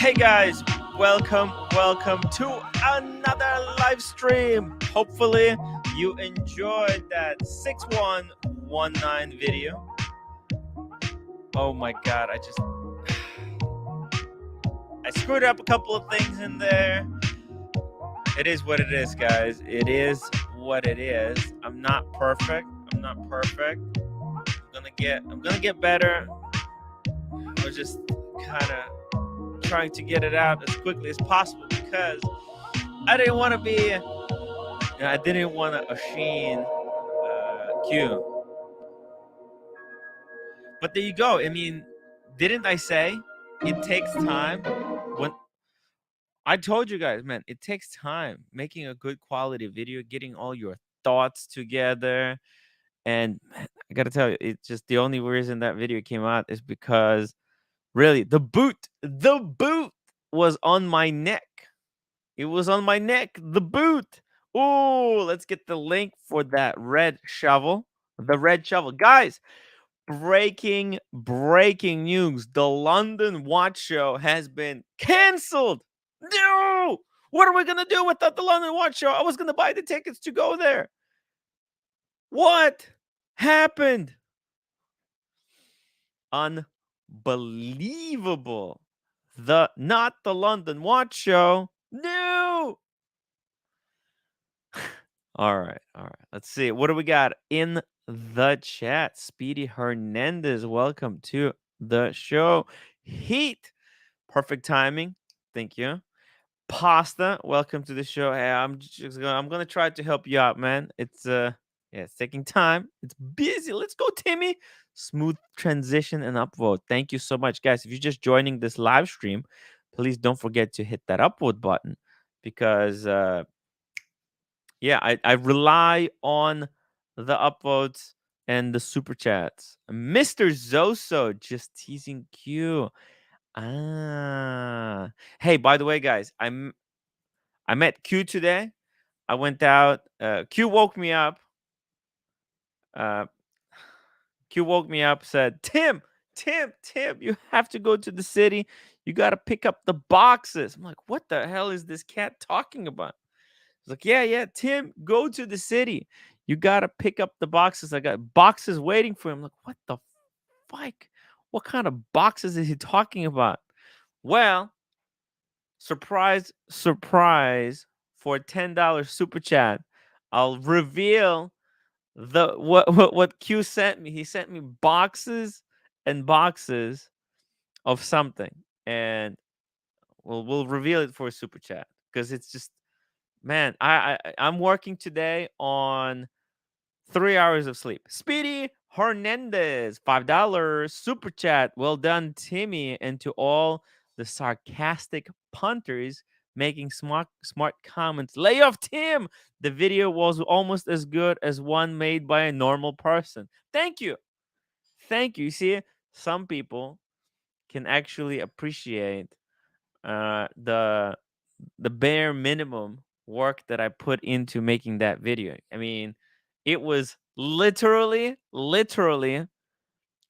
Hey guys, welcome to another live stream. Hopefully you enjoyed that 6119 video. Oh my god, I screwed up a couple of things in there. It is what it is, guys. It is what it is. I'm not perfect. I'm gonna get better. We're just kind of trying to get it out as quickly as possible because I didn't want a Sheen Q. But there you go. I mean, didn't I say it takes time? When I told you guys, man, it takes time making a good quality video, getting all your thoughts together. And man, I gotta tell you, it's just the only reason that video came out is because really the boot was on my neck. It was on my neck, the boot. Oh, let's get the link for that red shovel. The red shovel. Guys, breaking news. The London Watch Show has been canceled. No! What are we going to do without the London Watch Show? I was going to buy the tickets to go there. What happened? Unbelievable. Not the London Watch Show. No! All right. Let's see. What do we got in the chat? Speedy Hernandez, welcome to the show. Heat, perfect timing. Thank you. Pasta, welcome to the show. Hey, I'm gonna try to help you out, man. It's it's taking time. It's busy. Let's go, Timmy. Smooth transition and upvote. Thank you so much, guys. If you're just joining this live stream, please don't forget to hit that upvote button because I rely on the upvotes and the super chats. Mr. Zoso just teasing Q. Hey, by the way, guys, I met Q today. I went out. Q woke me up. Said, Tim, you have to go to the city. You got to pick up the boxes. I'm like, what the hell is this cat talking about? He's like, yeah, Tim, go to the city. You got to pick up the boxes. I got boxes waiting for him. I'm like, what the fuck? What kind of boxes is he talking about? Well, surprise, for a $10 super chat, I'll reveal what Q sent me. He sent me boxes and boxes of something, and we'll reveal it for a super chat because it's just, man, I'm working today on 3 hours of sleep. Speedy Hernandez, $5 super chat. Well done, Timmy, and to all the sarcastic punters making smart comments. Lay off Tim. The video was almost as good as one made by a normal person. Thank you. You see, some people can actually appreciate the bare minimum work that I put into making that video. I mean, it was literally,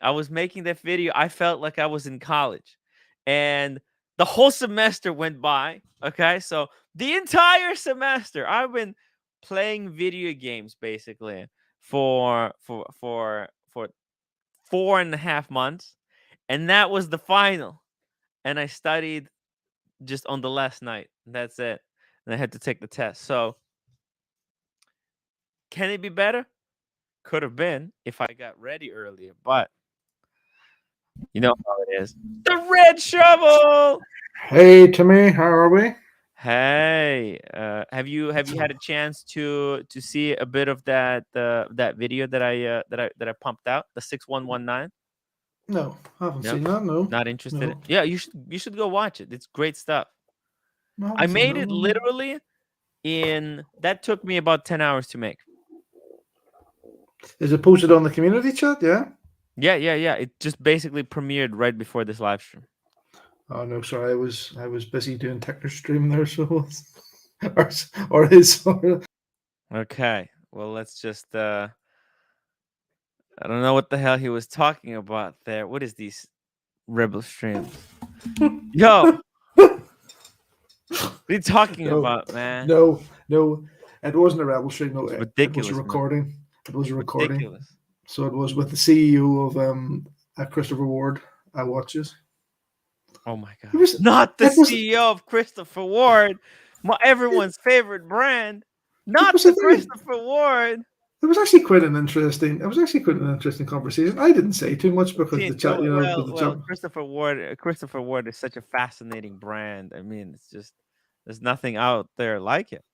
I was making that video. I felt like I was in college, and the whole semester went by. Okay, so the entire semester I've been playing video games basically for 4.5 months, and that was the final. And I studied just on the last night. That's it. And I had to take the test. So can it be better? Could have been if I got ready earlier, but you know how it is. The red shovel. Hey Timmy, how are we? Hey, have you had a chance to see a bit of that video that I pumped out, the 6119? No, I haven't No, seen that. No, not interested. no, Yeah, you should go watch it. It's great stuff. I I haven't seen made that. it No. literally that took me about 10 hours to make. Is it posted on the community chat? Yeah. Yeah. It just basically premiered right before this live stream. Oh no, sorry, I was busy doing Ticker stream there, so or his. Okay. Well, let's just I don't know what the hell he was talking about there. What is these rebel streams? Yo, are you talking No, about, man? no. It wasn't a rebel stream. No, It's it was a ridiculous, man. recording. It was It's a recording. ridiculous. So it was with the CEO of Christopher Ward Watches. Oh my It God. was. Not the It was. CEO of Christopher Ward, everyone's favorite brand. It Not was a the very. Christopher Ward. It was actually quite an interesting. It was actually quite an interesting conversation. I didn't say too much because the chat, with the chat. Christopher Ward is such a fascinating brand. I mean, it's just there's nothing out there like it.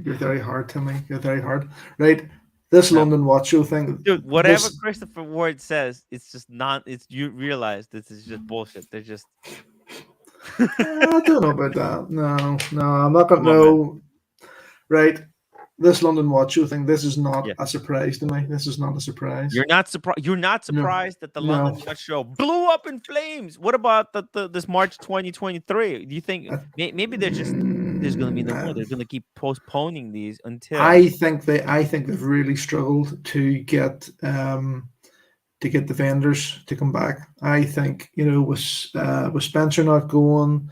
You're very hard, Timmy. You're very hard. Right. This No, London Watch Show thing. dude, whatever This. Christopher Ward says, it's just not. It's you realize this is just bullshit. They're just I don't know about that. No, I'm not gonna come on, man. know. Right. This London Watch Show thing. This is not Yeah. a surprise to me. This is not a surprise. You're not surprised. You're not No, surprised that the no. London Watch Show blew up in flames. What about this March 2023? Do you think Uh, maybe they're just there's going to be no more? mm, They're going to keep postponing these until I think they've really struggled to get the vendors to come back. I think with Spencer not going,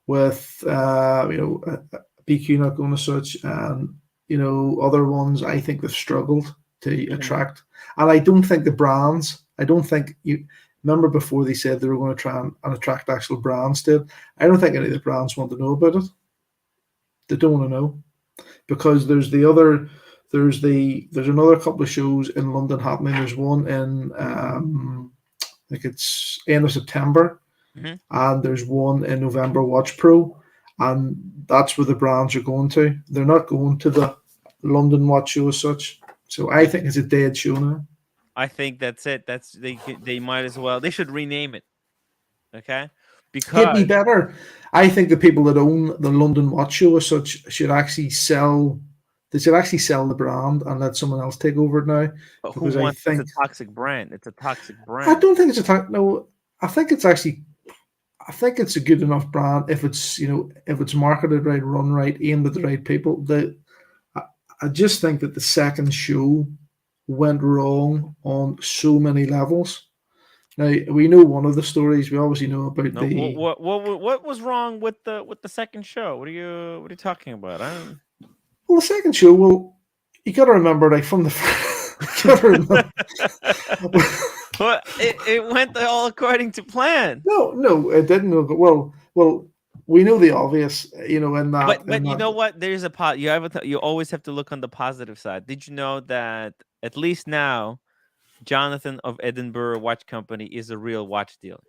with BQ not going as such, and other ones, I think they've struggled to attract. And I don't think the brands. I don't think you remember before they said they were going to try and attract actual brands to it. I don't think any of the brands want to know about it. They don't want to know because there's another couple of shows in London happening. There's one in I think it's end of September, Mhm. and there's one in November. Watch Pro, and that's where the brands are going to. They're not going to the London Watch Show as such. So I think it's a dead show now. I think that's it. They might as well. They should rename it. Okay, It'd be because better. I think the people that own the London Watch Show as such should actually sell. They should actually sell the brand and let someone else take over it now. who Because I wants? It's a think toxic brand. It's a toxic I brand. don't think it's a no. I think it's actually. I think it's a good enough brand if it's if it's marketed right, run right, aimed at the right people. I just think that the second show went wrong on so many levels. Now we know one of the stories. We obviously know about No, the what was wrong with the second show? What are you talking about? I don't. well, the second show. Well, you got to remember, like from the you got to remember. Well, it went all according to plan. No, it didn't. Well, we know the obvious. But you know what? There's a pot. You always have to look on the positive side. Did you know that at least now, Jonathan of Edinburgh Watch Company is a real watch dealer?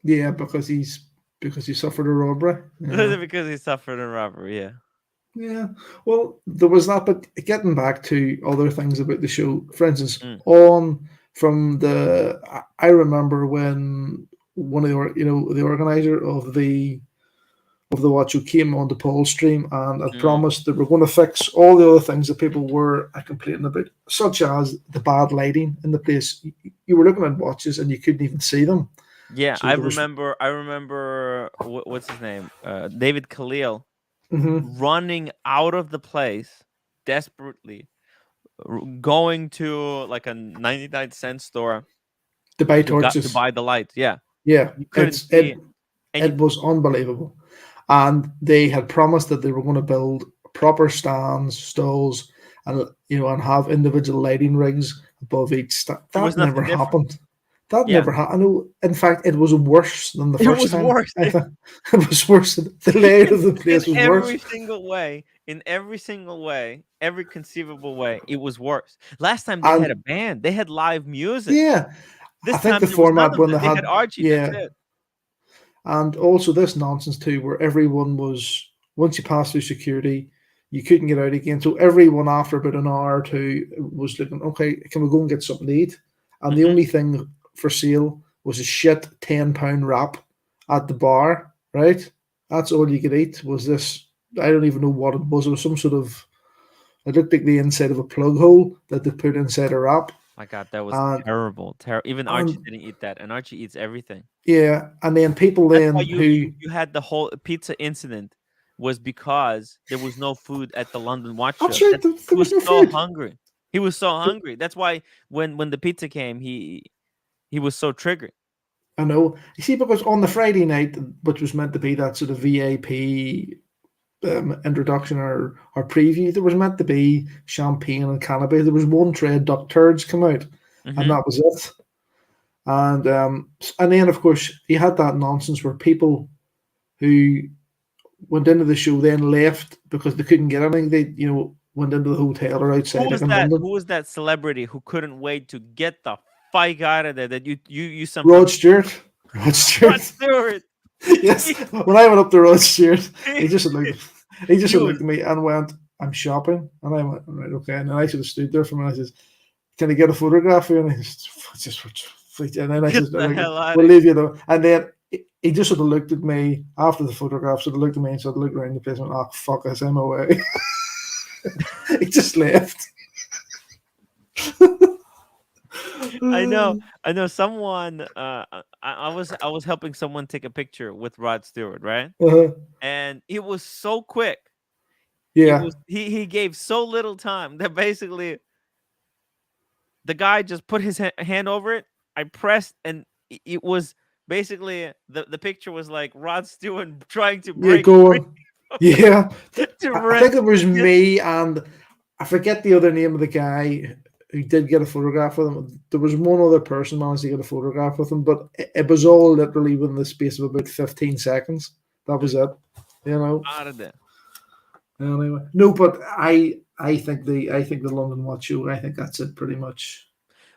Yeah, because he suffered a robbery. Yeah. Because he suffered a robbery. Yeah. Yeah. Well, there was that, but getting back to other things about the show, for instance, Mm. I remember when one of the organizer of the watch who came on the poll stream and had Mm. promised they were going to fix all the other things that people were complaining about, such as the bad lighting in the place. You were looking at watches and you couldn't even see them. Yeah, So there was. I remember. What's his name? David Khalil Mhm. running out of the place desperately, going to like a 99-cent store To buy to torches. buy the lights. Yeah, Yeah, you couldn't see it. And it was unbelievable. And they had promised that they were going to build proper stands, stalls, and and have individual lighting rigs above each stand. there was That never nothing different. happened. That Yeah, never happened. In fact, it was worse than the it first was time. worse. I think it was worse. The layout of the In place was worse. every single way, every conceivable way, it was worse. Last time they had a And band, they had live music. yeah, I This think time the there was none format of when that. they They had had Archie. That's yeah, it. and also this nonsense too, where everyone was once you passed through security, you couldn't get out again. So everyone after about an hour or two was looking, okay, can we go and get something to eat? And the Mhm. only thing for sale was a shit £10 wrap at the bar, right? That's all you could eat was this. I don't even know what it was. It was some sort of it looked like the inside of a plug hole that they put inside a wrap. My God, that was And terrible. Even Archie and didn't eat that, and Archie eats everything. yeah, and then people That's why then who you had the whole pizza incident was because there was no food at the London Watch that's Show. right, That there he was was no so food. hungry. He was so hungry. That's why when the pizza came, he was so triggered. I know. You see, because on the Friday night, which was meant to be that sort of VIP introduction or preview, there was meant to be champagne and canopy. There was one tray of duck turds come out, and Mm-hmm. that was it. And then of course you had that nonsense where people who went into the show then left because they couldn't get anything. They went into the hotel or Who outside like was in that? London. Who was that celebrity who couldn't wait to get the fuck out of there? That you somehow Rod Stewart. Rod Rod Stewart. Stewart. Yes. He, When I went up to Rod Stewart, he, he just he just he was looked at me and went, "I'm shopping," and I went, "Right, okay." And then I sort of stood there for a minute. I says, "Can I get a photograph here?" And he just and then I get says, the hell out "We'll of leave you though." And then he just sort of looked at me after the photograph, sort of looked at me and sort of looked around the place and went, "Oh fuck this, I'm away." He just left. I know, I know. Someone, I was helping someone take a picture with Rod Stewart, right? Uh, And it was so quick. It yeah, was he gave so little time that basically the guy just put his hand over it. I pressed, and it was basically the picture was like Rod Stewart trying to yeah, break go free on. Yeah, to I think it was get. me and I forget the other name of the guy who did get a photograph with him. There was one other person managed to get a photograph with him, but it was all literally within the space of about 15 seconds. That was it. You know. Out of there. Anyway, no, but I think the London Watch Show. I think that's it. Pretty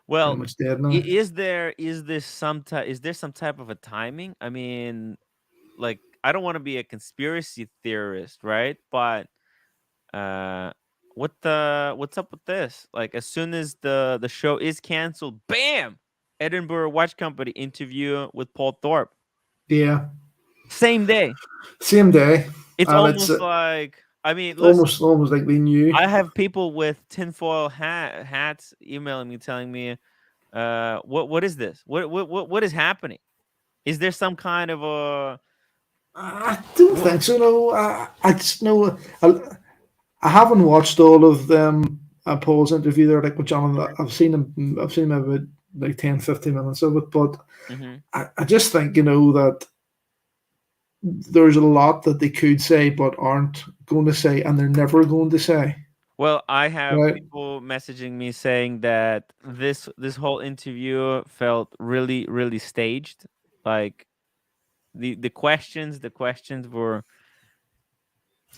Well, much dead now. is there some type of a timing? I mean, like I don't want to be a conspiracy theorist, right? But uh what's up with this? Like as soon as the show is canceled, bam! Edinburgh Watch Company interview with Paul Thorpe. Yeah, Same day. same day, It's and it's almost like, I mean, listen, almost like they knew. I have people with tinfoil hats emailing me telling me, what is this? What is happening? Is there some kind of a I don't what? think so. No, I just know. I haven't watched all of them. Paul's interview there, like with John. I've seen him. I've seen him about like 10, 15 minutes of it. But Mhm. I just think that there's a lot that they could say but aren't going to say, and they're never going to say. Well, I have Right? people messaging me saying that this whole interview felt really staged. Like the questions were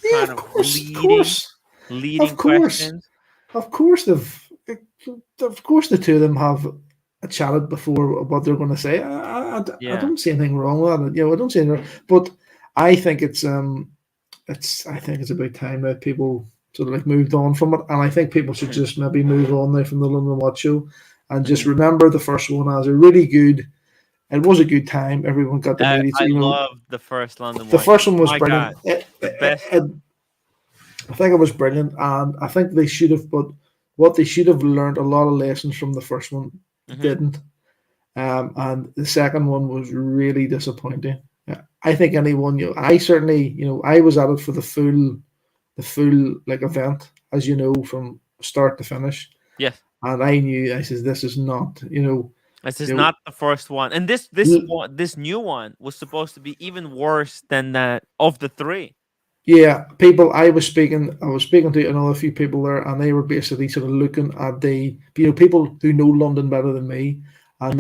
Yeah, kind of of course, of leading course, of leading course, questions. of course. Of course, the two of them have chatted before what they're going to say. I Yeah. don't see anything wrong with it. I don't see anything. But I think I think it's about time that people sort of like moved on from it, and I think people should Mhm. just maybe move on now from the London Watch Show, and just Mhm. remember the first one as a really good. It was a good time. Everyone got to meet each. I loved the first London The Watch first Show. one was My brilliant. God, the best. I think it was brilliant, and I think they should have. But what they should have learned a lot of lessons from the first one Mhm. didn't. And the second one was really disappointing. I think anyone, I certainly, I was at it for the full like event, as you know, from start to finish, Yes. and I knew. I says, this is not, This is you know, not the first one. And l- this new one was supposed to be even worse than that of the three. yeah, people. I was speaking to another few people there, and they were basically sort of looking at people who know London better than me, and Mhm.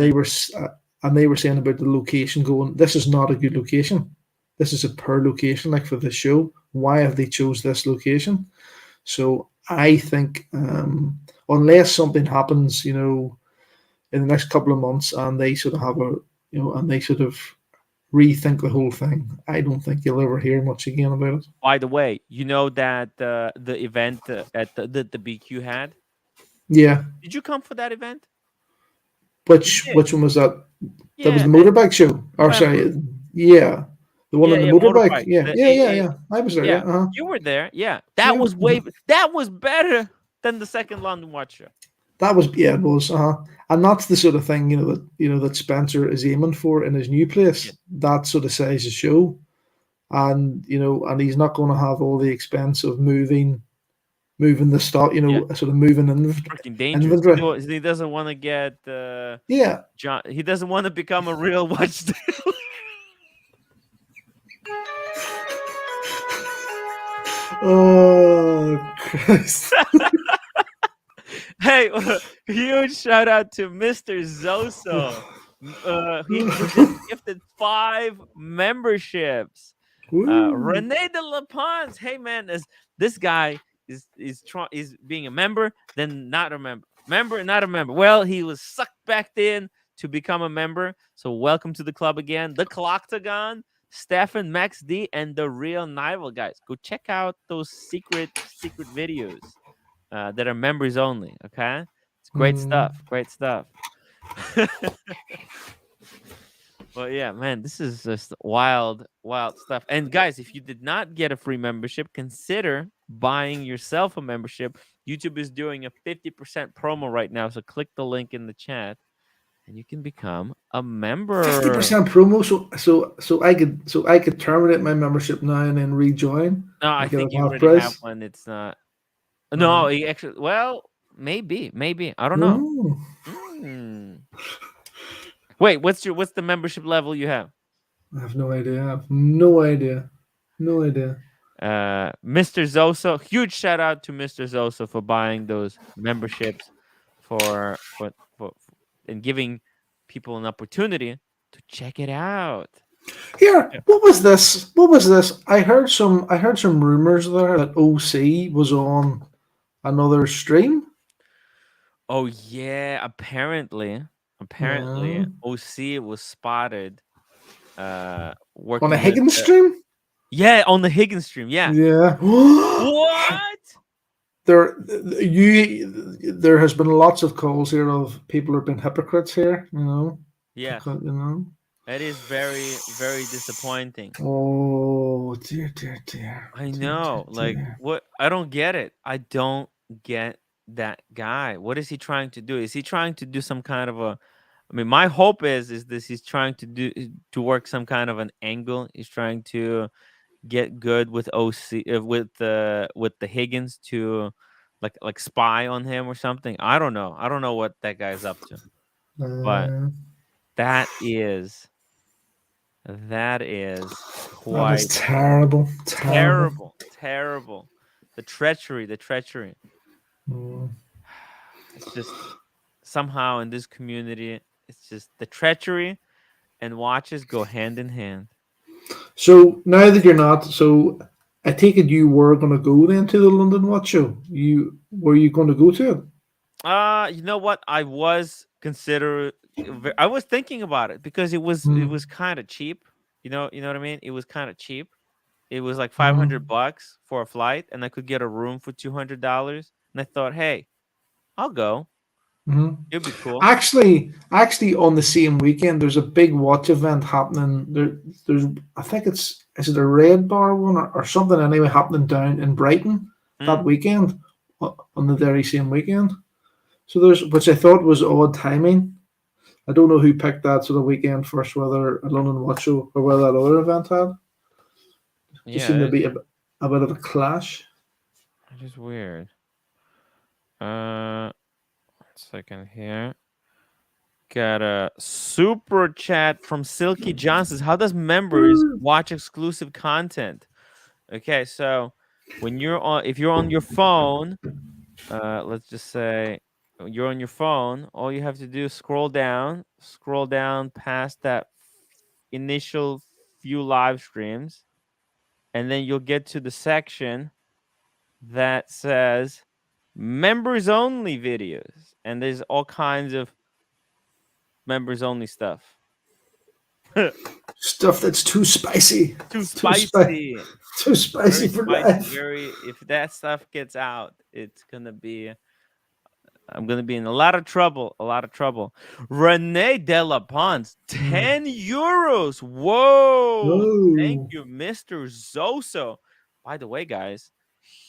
they were saying about the location, going, this is not a good location. This is a poor location, like for the show. Why have they chose this location? So I think unless something happens, in the next couple of months, and they sort of and they sort of rethink the whole thing, I don't think you'll ever hear much again about it. By the way, you know that the event at the BQ had. Yeah. Did you come for that event? You Which did. which one was that? That was Yeah, the motorbike show. Or November. sorry, yeah, the one Yeah, on the yeah, motorbike. motorbike. Yeah, The yeah, yeah, AA. yeah. I was there. Yeah, Yeah, you were there. Yeah, that yeah. was that was better than the second London Watch show. That was it was. And that's the sort of thing that Spencer is aiming for in his new place. Yes. That sort of size of show, and and he's not going to have all the expense of moving moving the stock, Yeah, sort of moving freaking dangerous. inventory. He doesn't want to get Yeah. John. He doesn't want to become a real watch dealer. Oh Christ. Hey, huge shout out to Mr. Zoso. He just gifted 5 memberships. Woo. Rene de La Pons. Hey man, this guy is being a member, then not a member, not a member. Well, he was sucked back in to become a member. So welcome to the club again. The Cloctagon, Stefan, Max D, and the real Nival guys. Go check out those secret videos that are members only. Okay, it's great Mm. stuff. Great stuff. Well, yeah, man, this is just wild, wild stuff. And guys, if you did not get a free membership, consider buying yourself a membership. YouTube is doing a 50% promo right now, so click the link in the chat and you can become a member. 50% promo, so I could terminate my membership now and then rejoin No, and I get think it you half already have price. one. It's not. Uh, No, he actually. Well, maybe. I don't know. no, Mm. Wait, what's the membership level you have? I have no idea. I have no idea. No idea. Mr. Zoso, huge shout out to Mr. Zoso for buying those memberships for and giving people an opportunity to check it out. Here, Yeah. what was this? What was this? I heard some rumors there that OC was on another stream. Oh yeah, apparently Yeah. OC was spotted On a working with Higgins stream? yeah, on the Higgins stream. Yeah. Yeah. What? There has been lots of calls here of people who've been hypocrites here, Yes. because, That is very, very disappointing. oh dear, dear, dear, I dear, dear, know. Like, dear. what? I don't get it. I don't get that guy. What is he trying to do? Is he trying to do some kind of a? I mean, my hope is this: he's trying to work some kind of an angle. He's trying to get good with OC with the Higgins to like spy on him or something. I don't know. I don't know what that guy's up to. But Uh, that is that is that is quite terrible, terrible. terrible, terrible. The treachery. Mm. It's just somehow in this community, it's just the treachery and watches go hand in hand. So now that you're not, so I take it you were going to go then to the London Watch Show. You going to go to it? You know what? I was thinking about it because it was Mm. kind of cheap. You know what I mean? It was kind of cheap. It was like Mm. $500 for a flight, and I could get a room for $200. And I thought, hey, I'll go. Mm. It'll be cool. Actually, on the same weekend, there's a big watch event happening. There's, I think is it a Red Bar one or something anyway happening down in Brighton that Mm, weekend on the very same weekend. So there's, which I thought was odd timing. I don't know who picked that sort of weekend first, whether a London Watch Show or whether that other event had. Just seemed yeah, to be a bit of a clash. it is weird. Uh, 1 second here. Got a super chat from Silky Johnsons. How does members watch exclusive content? Okay, so if you're on your phone, let's just say you're on your phone, all you have to do is scroll down past that initial few live streams, and then you'll get to the section that says members only videos, and there's all kinds of members only stuff. Stuff that's too spicy, Too too spicy, spicy. too spicy Very for spicy. life. Very. If that stuff gets out, it's gonna be. I'm gonna be in a lot of trouble. A lot of trouble. Rene de la Pons, Mm. €10. Whoa! Thank Oh. you, Mr. Zoso. By the way, guys,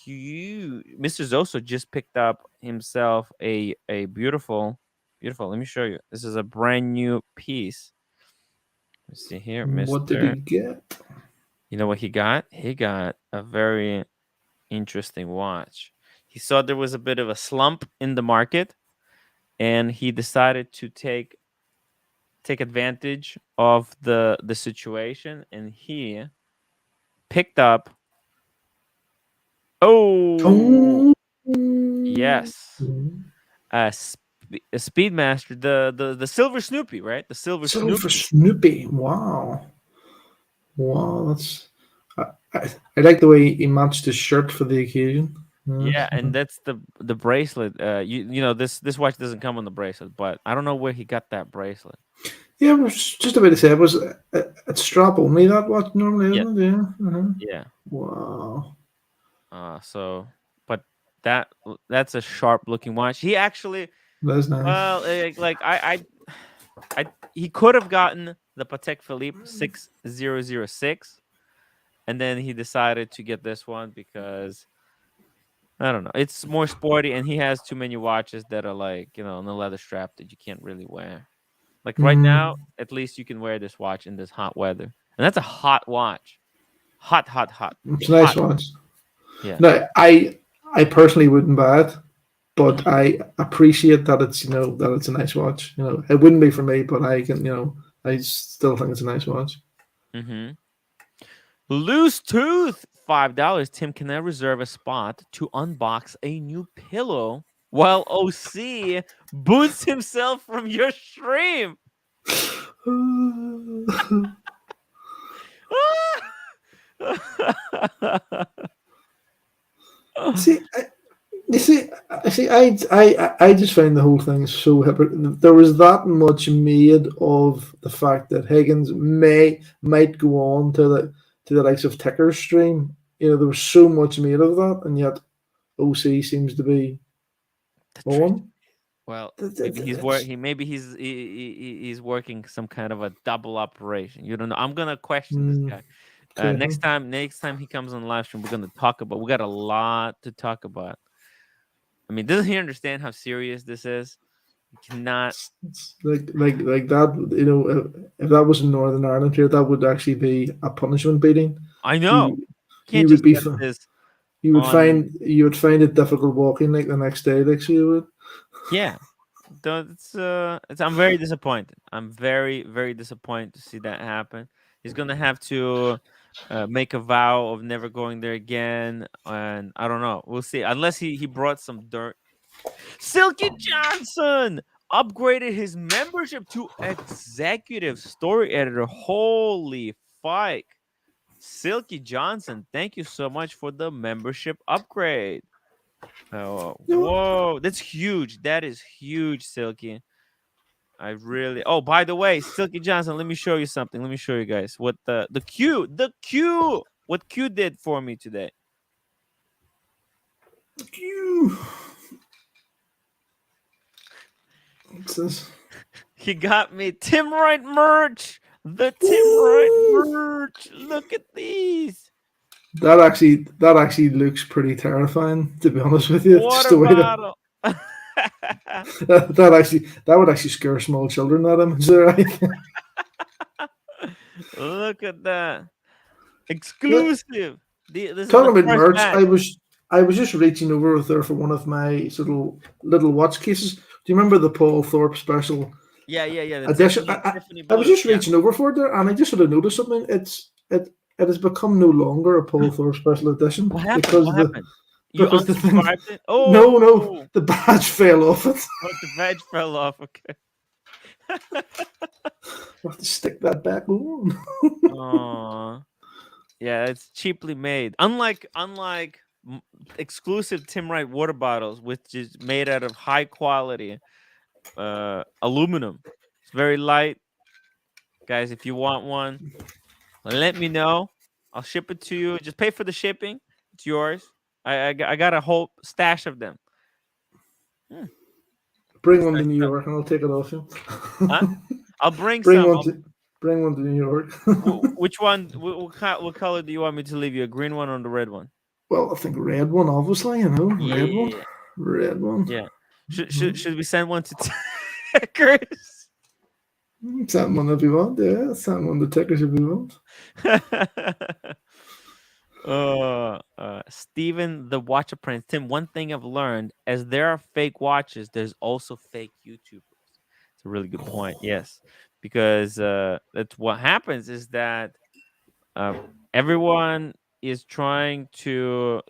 Mr. Zoso just picked up himself a beautiful. Let me show you. This is a brand new piece. Let's see here, What did he Mr. get? You know what he got? He got a very interesting watch. He saw there was a bit of a slump in the market, and he decided to take advantage of the situation, and he picked up. Oh, Oh, yes. A Speedmaster, the silver Snoopy, right? The silver silver Snoopy. Snoopy. Wow, wow, that's. I, I like the way he matched his shirt for the occasion. Yeah, Yes. and that's the bracelet. You know this watch doesn't come on the bracelet, but I don't know where he got that bracelet. Yeah, I was just about to say it was it's strap only that watch normally, Yeah, isn't it? Yeah. yeah. Wow, So, but that's a sharp looking watch. He actually, that's nice. well, like he could have gotten the Patek Philippe 6006, and then he decided to get this one because I don't know. It's more sporty, and he has too many watches that are like, on the leather strap that you can't really wear. Like right Mm, now, at least you can wear this watch in this hot weather, and that's a hot watch. Hot, hot, hot, it's a nice hot. watch. Yeah. No, I personally wouldn't buy it, but Mhm. I appreciate that it's that it's a nice watch. It wouldn't be for me, but I can I still think it's a nice watch. Mhm. Loose tooth, $5. Tim, can I reserve a spot to unbox a new pillow while OC boots himself from your stream? See, you see, I just find the whole thing so hypocritical. There was that much made of the fact that Higgins might go on to the likes of Ticker's stream. There was so much made of that, and yet OC seems to be The truth. on. Well, maybe he's work. It's, He maybe he's working some kind of a double operation. You don't know. I'm gonna question this guy. okay. Next time he comes on the live stream, we're gonna talk about. We got a lot to talk about. I mean, doesn't he understand how serious this is? He cannot. It's like that. If that was in Northern Ireland here, that would actually be a punishment beating. I know. You Can't you would just be get this on. you would find it difficult walking like the next day, like so you would. Yeah. I'm very disappointed. I'm very, very disappointed to see that happen. He's gonna have to make a vow of never going there again, and I don't know. We'll see. Unless he brought some dirt. Silky Johnson upgraded his membership to executive story editor. Holy fike! Silky Johnson, thank you so much for the membership upgrade. Oh, You whoa, that's huge. That is huge, Silky. I really. Oh, by the way, Silky Johnson, let me show you something. Let me show you guys what what Q did for me today. you. What's this? He got me Timwrite merch. The Timwrite merch. Look at these. That actually looks pretty terrifying. To be honest with you, just Water the way bottle. that would actually scare small children. That image there. I think. Look at that. Exclusive. This is the Talking about first merch, batch. I was just reaching over there for one of my sort of little watch cases. Do you remember the Paul Thorpe special Yeah. The edition? Tiffany I was blue. just Yeah. reaching over for it there, and I just sort of noticed something. It has become no longer a Paul Thorpe special edition What happened? because What happened? You the thing. unsubscribed it? No, Oh, the badge fell off it. oh, the badge fell off. Okay. I have to stick that back on. Oh, yeah, it's cheaply made. Unlike exclusive Tim Wright water bottles, which is made out of high quality aluminum. It's very light, guys. If you want one, let me know. I'll ship it to you. Just pay for the shipping. It's yours. I got a whole stash of them. Hmm, Bring that's one to nice New stuff. York, and I'll take it off you. Huh? I'll bring bring some. one to bring one to New York. Which one? What color do you want me to leave you? A green one or the red one? Well, I think red one, obviously. Red one, Yeah, red one. yeah. Should we send one to Chris? Send one if you want. Yeah, send one to tickers if you want. Oh, Steven the Watcher Prince. Tim, one thing I've learned, as there are fake watches, there's also fake YouTubers. It's a really good point. Yes, because that's what happens is that uh, everyone is trying to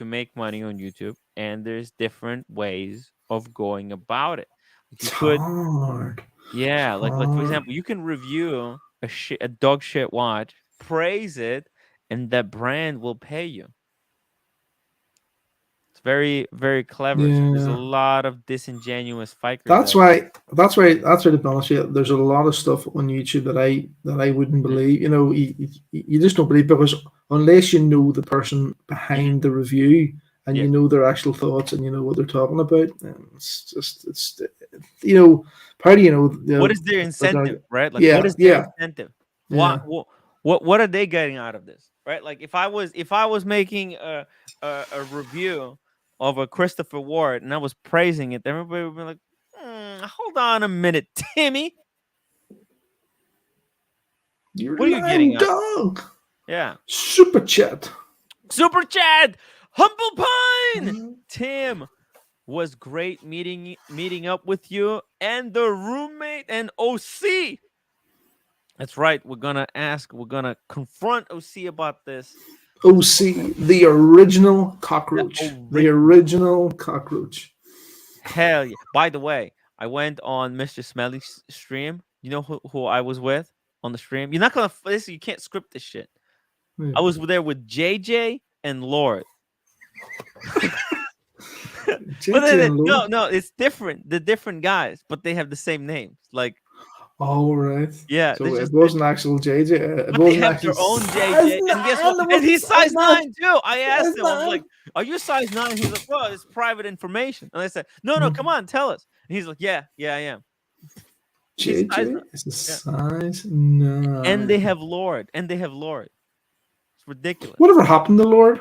make money on YouTube, and there's different ways of going about it. Like you It's could, hard. It's yeah, like for hard. example, you can review a dog shit watch, praise it, and that brand will pay you. It's very, very clever. So there's a Yeah. lot of disingenuous fakers That's out why. That's why. To be honest with you, there's a lot of stuff on YouTube that I wouldn't there. believe. You just don't believe because unless you know the person Mhm. behind the review and you Yes. know their actual thoughts and you know what they're talking about, it's you know how do you know What is their they're gonna incentive, right? Like, what yeah, is their yeah, incentive? yeah. What are they getting out of this, right? Like, if I was making a review of a Christopher Ward and I was praising it, everybody would be like, "Hold on a minute, Timmy, You're what are you getting lying out?" dog. Yeah, Super chat. Super Chad, Humble Pine, Tim. Was great meeting up with you and the roommate and OC. That's right. We're gonna confront OC about this. OC, the original The cockroach. The original. original cockroach. Hell yeah. By the way, I went on Mr. Smelly's stream. You know who I was with on the stream? You're not gonna listen, you can't script this shit. Yeah. I was there with JJ and Lord. But JJ and no, Lord. no, it's different. They're different guys, but they have the same names. Like, All right. yeah, So it wasn't actual JJ. It but they wasn't have actually their own size JJ. And guess what? nine. It And wasn't he's size size nine. 9 too. I Size asked him, I'm nine. like, "Are you size 9?" He's like, "Well, it's private information." And I said, "No, no, come Mhm. on, tell us." And he's like, "Yeah, yeah, I am." He's size 9. JJ is a Yeah. size And they nine. have Lord. And they have Lord. It's ridiculous. Whatever happened to Lord?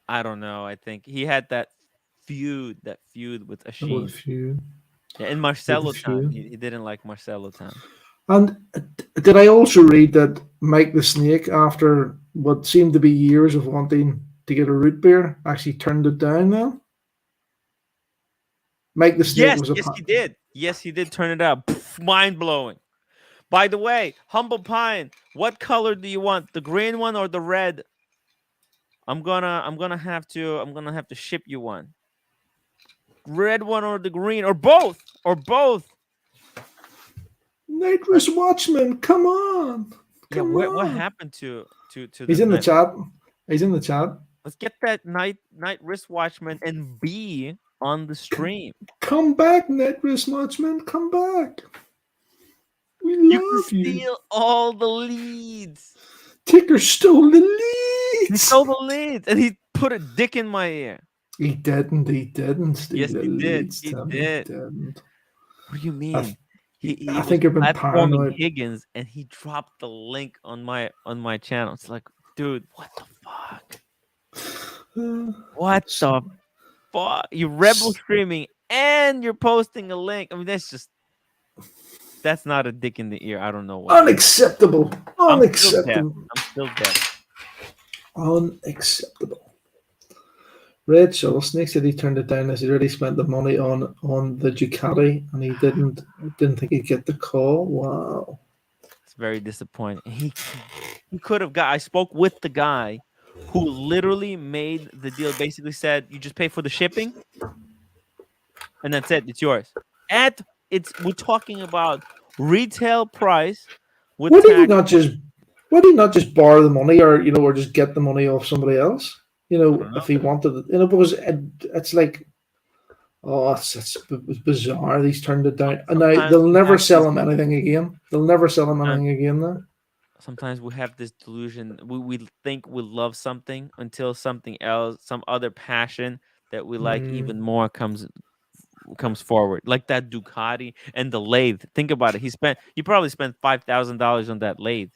I don't know. I think he had that feud with With a Asheen. few. Yeah, in With a Marcelo time. few. He didn't like Marcelo time. And did I also read that Mike the Snake, after what seemed to be years of wanting to get a root beer, actually turned it down now? Mike the Snake Yes, was a yes, he did. Yes, he did turn it out. Mind blowing. By the way, Humble Pine, what color do you want? The green one or the red? I'm gonna have to ship you one. Red one or the green or both or both. Right? Nitrous Watchman. Come on, Yeah. come What on. happened to the He's in the night? chat. He's in the chat. Let's get that night wristwatchman and B on the stream. Come back, Nitrous Watchman. Come back. We You can love you. steal all the leads. Ticker stole the He leads. stole the leads and he put a dick in my ear. He didn't. He didn't steal Yes, the he did. leads, He Tim. He did. didn't. What do you I, mean? He I was think you've been platforming paranoid. Higgins and he dropped the link on my channel. It's like, dude, what the fuck? What S- the fuck? You rebel s- streaming and you're posting a link. I mean, that's not a dick in the ear. I don't know what. Unacceptable. I'm still deaf. Unacceptable. I'm still deaf. Unacceptable. Red Shovel Snake said he turned it down as he already spent the money on the Ducati and he didn't think he'd get the call. Wow. It's very disappointing. He could have got. I spoke with the guy who literally made the deal. Basically said, you just pay for the shipping, and that's it. It's yours. We're talking about retail price with Why did he tax. not just why did he not just borrow the money or just get the money off somebody else? I don't know. If he wanted it, because it's like, oh, it's bizarre. He's turned it down, and now Sometimes they'll we never have sell this. him anything again. They'll never sell him Sometimes, anything again. Now. sometimes we have this delusion. We think we love something until something else, some other passion that we like Mm, even more comes forward, like that Ducati and the lathe. Think about it. He probably spent $5,000 on that lathe.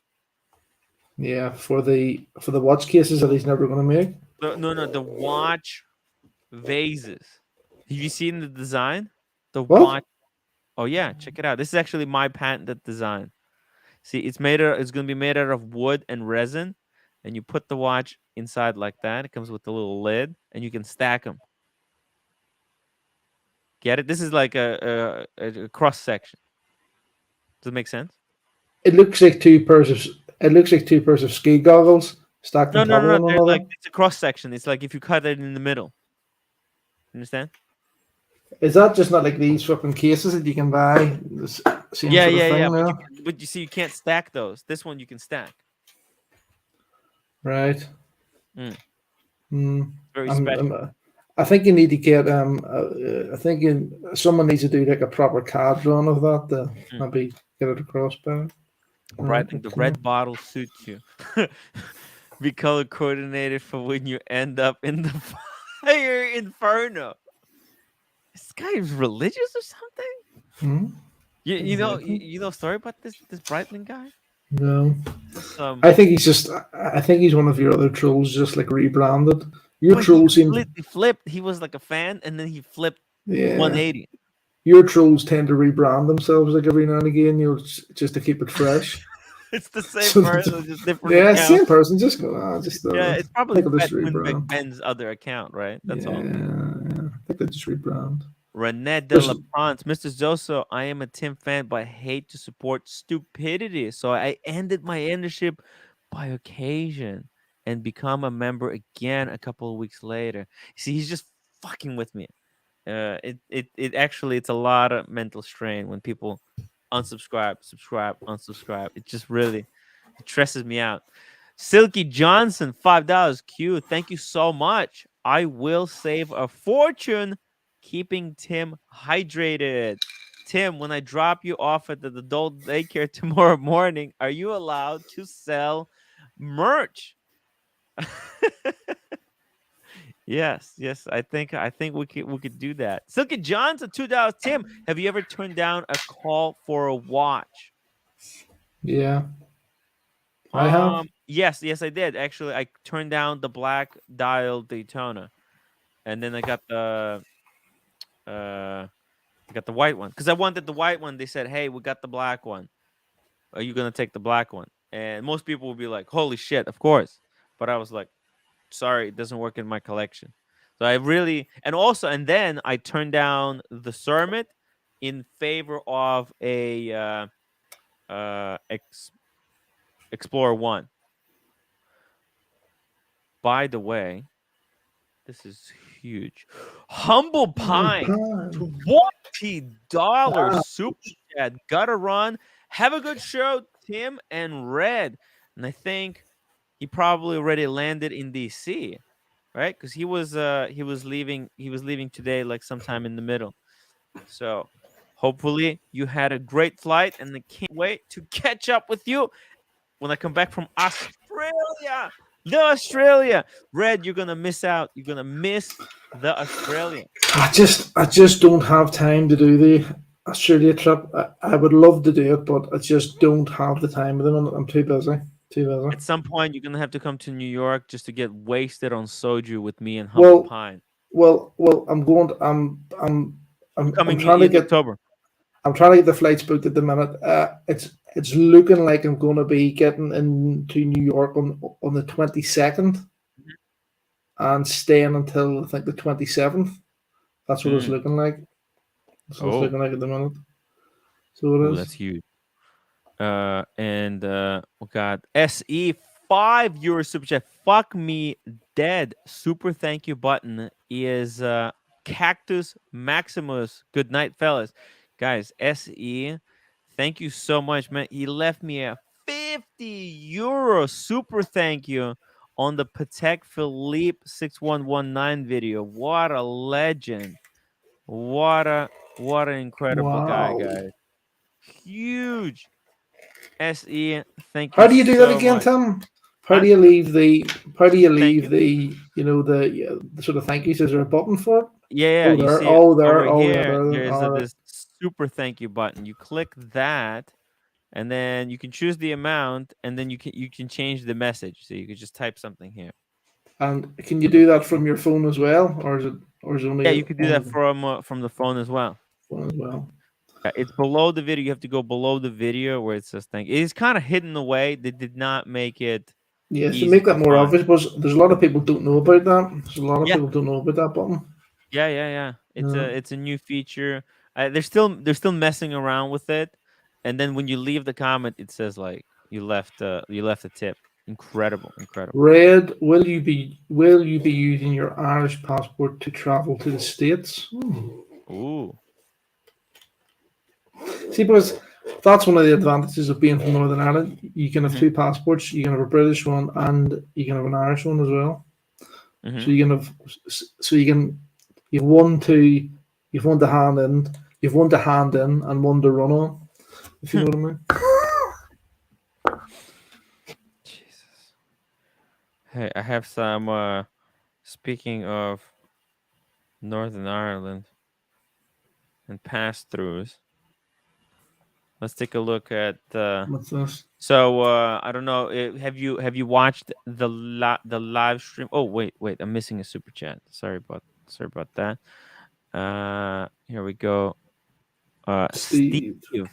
yeah, for the watch cases that he's never going to make. No, no, the watch vases. Have you seen the design? The What? watch. Oh yeah, check it out. This is actually my patented design. See, it's gonna be made out of wood and resin, and you put the watch inside like that. It comes with a little lid, and you can stack them. Get it? This is like a cross section. Does it make sense? It looks like two pairs of it looks like two pairs of ski goggles stacked No, on no, top no, of no. one They're like another. it's a cross section. It's like if you cut it in the middle. Understand? Is that just not like these fucking cases that you can buy? The same Yeah, sort of yeah, yeah. thing now, But you see, you can't stack those. This one you can stack. right? Mm, Mm. very I'm, special. I'm, I think you need to get I think someone needs to do like a proper CAD drawing of that to Mm. maybe get it across better. Right. Brightening the Okay. red bottle suits you. Be color coordinated for when you end up in the fire inferno. This guy is religious or something? Hmm. You Exactly. you know story about this Brightling guy? No. This is some I think he's just. I think he's one of your other trolls, just like rebranded. Your but he trolls seem. completely flipped. He was like a fan and then he flipped Yeah. 180. Your trolls tend to rebrand themselves like every now and again. Just to keep it fresh. It's the same So that, person, just different yeah, account. same person. Just go. Just Yeah, I it's probably think I'll just Twinbeck rebrand. Ben's other account, right? That's Yeah, all. yeah. I think I just rebrand. René de There's la Ponce, Mr. Zoso, I am a Tim fan, but I hate to support stupidity. So I ended my membership by occasion and become a member again a couple of weeks later. See, he's just fucking with me. It actually it's a lot of mental strain when people unsubscribe, subscribe, unsubscribe. It just really it stresses me out. Silky Johnson, $5. Q, thank you so much. I will save a fortune keeping Tim hydrated. Tim, when I drop you off at the adult daycare tomorrow morning, are you allowed to sell merch? Yes, yes. I think we could do that. Silky Johnson, $2. Tim, have you ever turned down a call for a watch? yeah. I have. Yes, yes, I did. Actually, I turned down the black dial Daytona, and then uh I got the white one because I wanted the white one. They said, "Hey, we got the black one. Are you gonna take the black one?" And most people would be like, "Holy shit, of course!" But I was like, "Sorry, it doesn't work in my collection." So I really and then I turned down the Cermet in favor of a Explorer One. By the way, this is huge. Humble Oh, Pie, pie. $20 super chat. Gotta run. Have a good show, Tim and Red. And I think he probably already landed in DC, right? Because he was leaving today, like sometime in the middle. So hopefully you had a great flight, and I can't wait to catch up with you when I come back from Australia. The Australia. Red, you're gonna miss out. You're gonna miss the Australia. I just don't have time to do the Australia trip. I would love to do it, but I just don't have the time at the minute. I'm too busy. Too busy. At some point, you're gonna have to come to New York just to get wasted on soju with me and Humble Well, Pine. well. I'm going. To, I'm I'm coming trying to in get. October. I'm trying to get the flights booked at the minute. It's looking like I'm going to be getting into New York on the 22nd Mhm. and staying until I think the 27th. That's what it's Mm. looking like. That's what it's Oh, looking like at the minute. So it oh, is. that's huge. And oh god, SE €5 super chat. Fuck me dead. Super thank you button is Cactus Maximus. Good night, fellas. Guys, SE, thank you so much, man. He left me a €50 super thank you on the Patek Philippe 6119 video. What a legend. What an incredible guy, Wow. guys. Huge. SE, thank you How do you do that so again, much. Tim? How Huh? do you leave the? How do you Thank leave you. the sort of thank yous? Is there a button for it? Yeah, yeah. Oh, You there. see it Oh, over there. Oh, yeah, here. there. There's All right. this super thank you button. You click that, and then you can choose the amount, and then you can change the message. So you could just type something here. And can you Super do that thank you. from your phone as well, or is it Yeah, only you could do on that the from the phone as well. phone as well? It's below the video. You have to go below the video where it says thank you. It's kind of hidden away. They did not make it. Yes, to Easy make that to more find. obvious, because there's a lot of people don't know about that. There's a lot of Yeah, people don't know about that button. yeah, yeah, yeah. Yeah. It's a new feature. They're still messing around with it, and then when you leave the comment, it says like you left a tip. Incredible, incredible. Red, will you be using your Irish passport to travel to the States? Ooh. See, because that's one of the advantages of being from Northern Ireland. You can have Mhm. two passports. You can have a British one and you can have an Irish one as well. So Mhm. you can have, so you can, you've one to, you've one to hand in, you've one to hand in and one to run on. If you know what I mean. Jesus. Hey, I have some. Speaking of Northern Ireland and pass throughs, let's take a look at. What's this? So I don't know. Have you watched the live stream? Oh wait, I'm missing a super chat. Sorry about that. Here we go. Steve, Steve.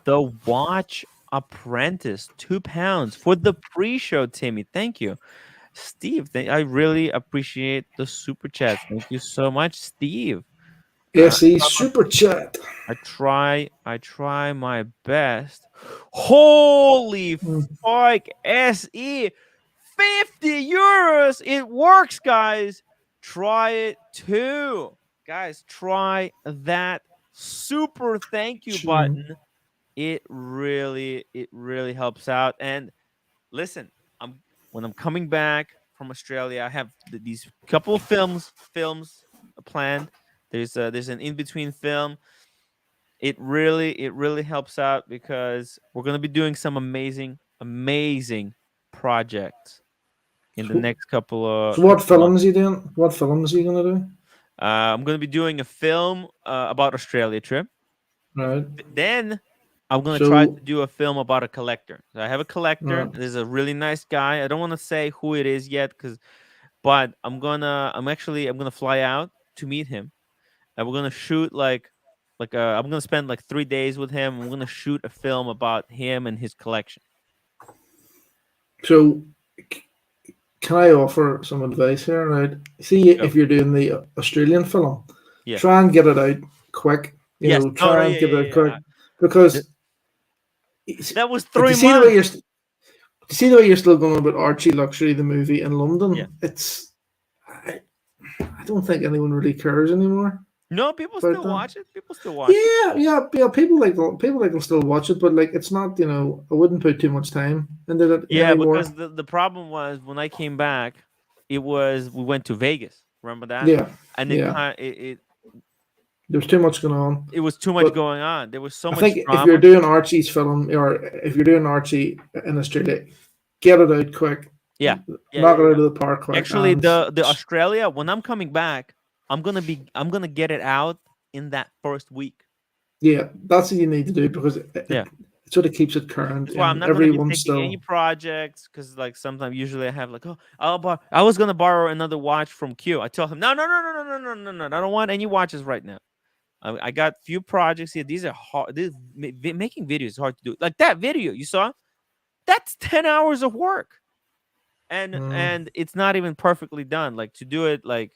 the Watch Apprentice, £2 for the pre-show. Timmy, thank you, Steve. I really appreciate the super chats. Thank you so much, Steve. Uh, SE Super Chat. I try my best. Holy fuck, SE, €50. It works, guys. Try it too. Guys, try that super thank you button. It really helps out. And listen, I'm when I'm coming back from Australia, I have these couple of films planned. There's an in between film. It really helps out because we're gonna be doing some amazing projects in the So, next couple so of what months. films are you doing? What films are you gonna do? I'm gonna be doing a film about Australia trip. Right. Then I'm gonna try So, to do a film about a collector. So I have a collector. right. There's a really nice guy. I don't want to say who it is yet, but I'm gonna fly out to meet him, and we're gonna shoot I'm gonna spend like 3 days with him. I'm gonna shoot a film about him and his collection. So, can I offer some advice here? Right. See, Go. if you're doing the Australian film, Yeah. try and get it out quick. Yes. No. No. Try and Yeah. get it Yeah. out Yeah. quick Th- because that was do you three see the way months. you're still going on about Archie Luxury, the movie in Yeah. London? I don't think anyone really cares anymore No, people about still that. watch it. People still watch it. Yeah, yeah, yeah. People like will still watch it, but like it's not. I wouldn't put too much time into it Yeah, anymore. because the problem was when I came back, we went to Vegas. Remember that? Yeah, And it yeah. kind There's too much going on, it was too much but going on. There was so I much think if you're drama. doing Archie's film or if you're doing Archie in Australia, get it out quick, Yeah. Yeah, knock yeah, it out yeah. of the park quick, Actually, and the Australia, when I'm coming back, I'm gonna get it out in that first week. yeah, that's what you need to do because Yeah. it sort of keeps it current That's why I'm and not gonna be everyone's taking any still. projects because like sometimes usually I have like, oh, I was gonna borrow another watch from Q. I tell him no, no, no, no, no, no, no, no, no. I don't want any watches right now. I got few projects here. These are hard. Making videos is hard to do. Like that video you saw, that's 10 hours of work, and Mm, and it's not even perfectly done. Like to do it, like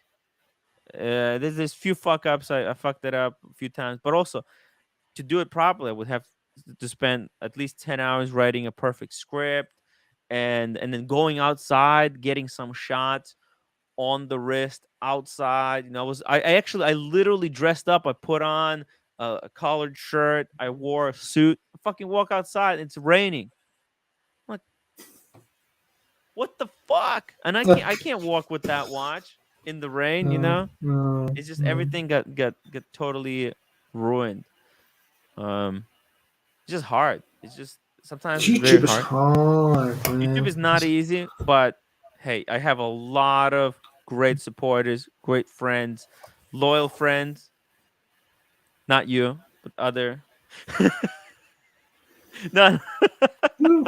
there's few fuck ups. I fucked it up a few times, but also to do it properly, I would have to spend at least 10 hours writing a perfect script, and then going outside, getting some shots on the wrist outside. I literally dressed up. I put on a collared shirt. I wore a suit. I fucking walk outside. It's raining. I'm like, what the fuck? And I can't walk with that watch in the rain. no, no, It's just no. everything got totally ruined. Um, it's just hard. It's just sometimes it's very YouTube is hard. hard, YouTube man. is not easy, but hey, I have a lot of great supporters, great friends, loyal friends. Not you, but other. No,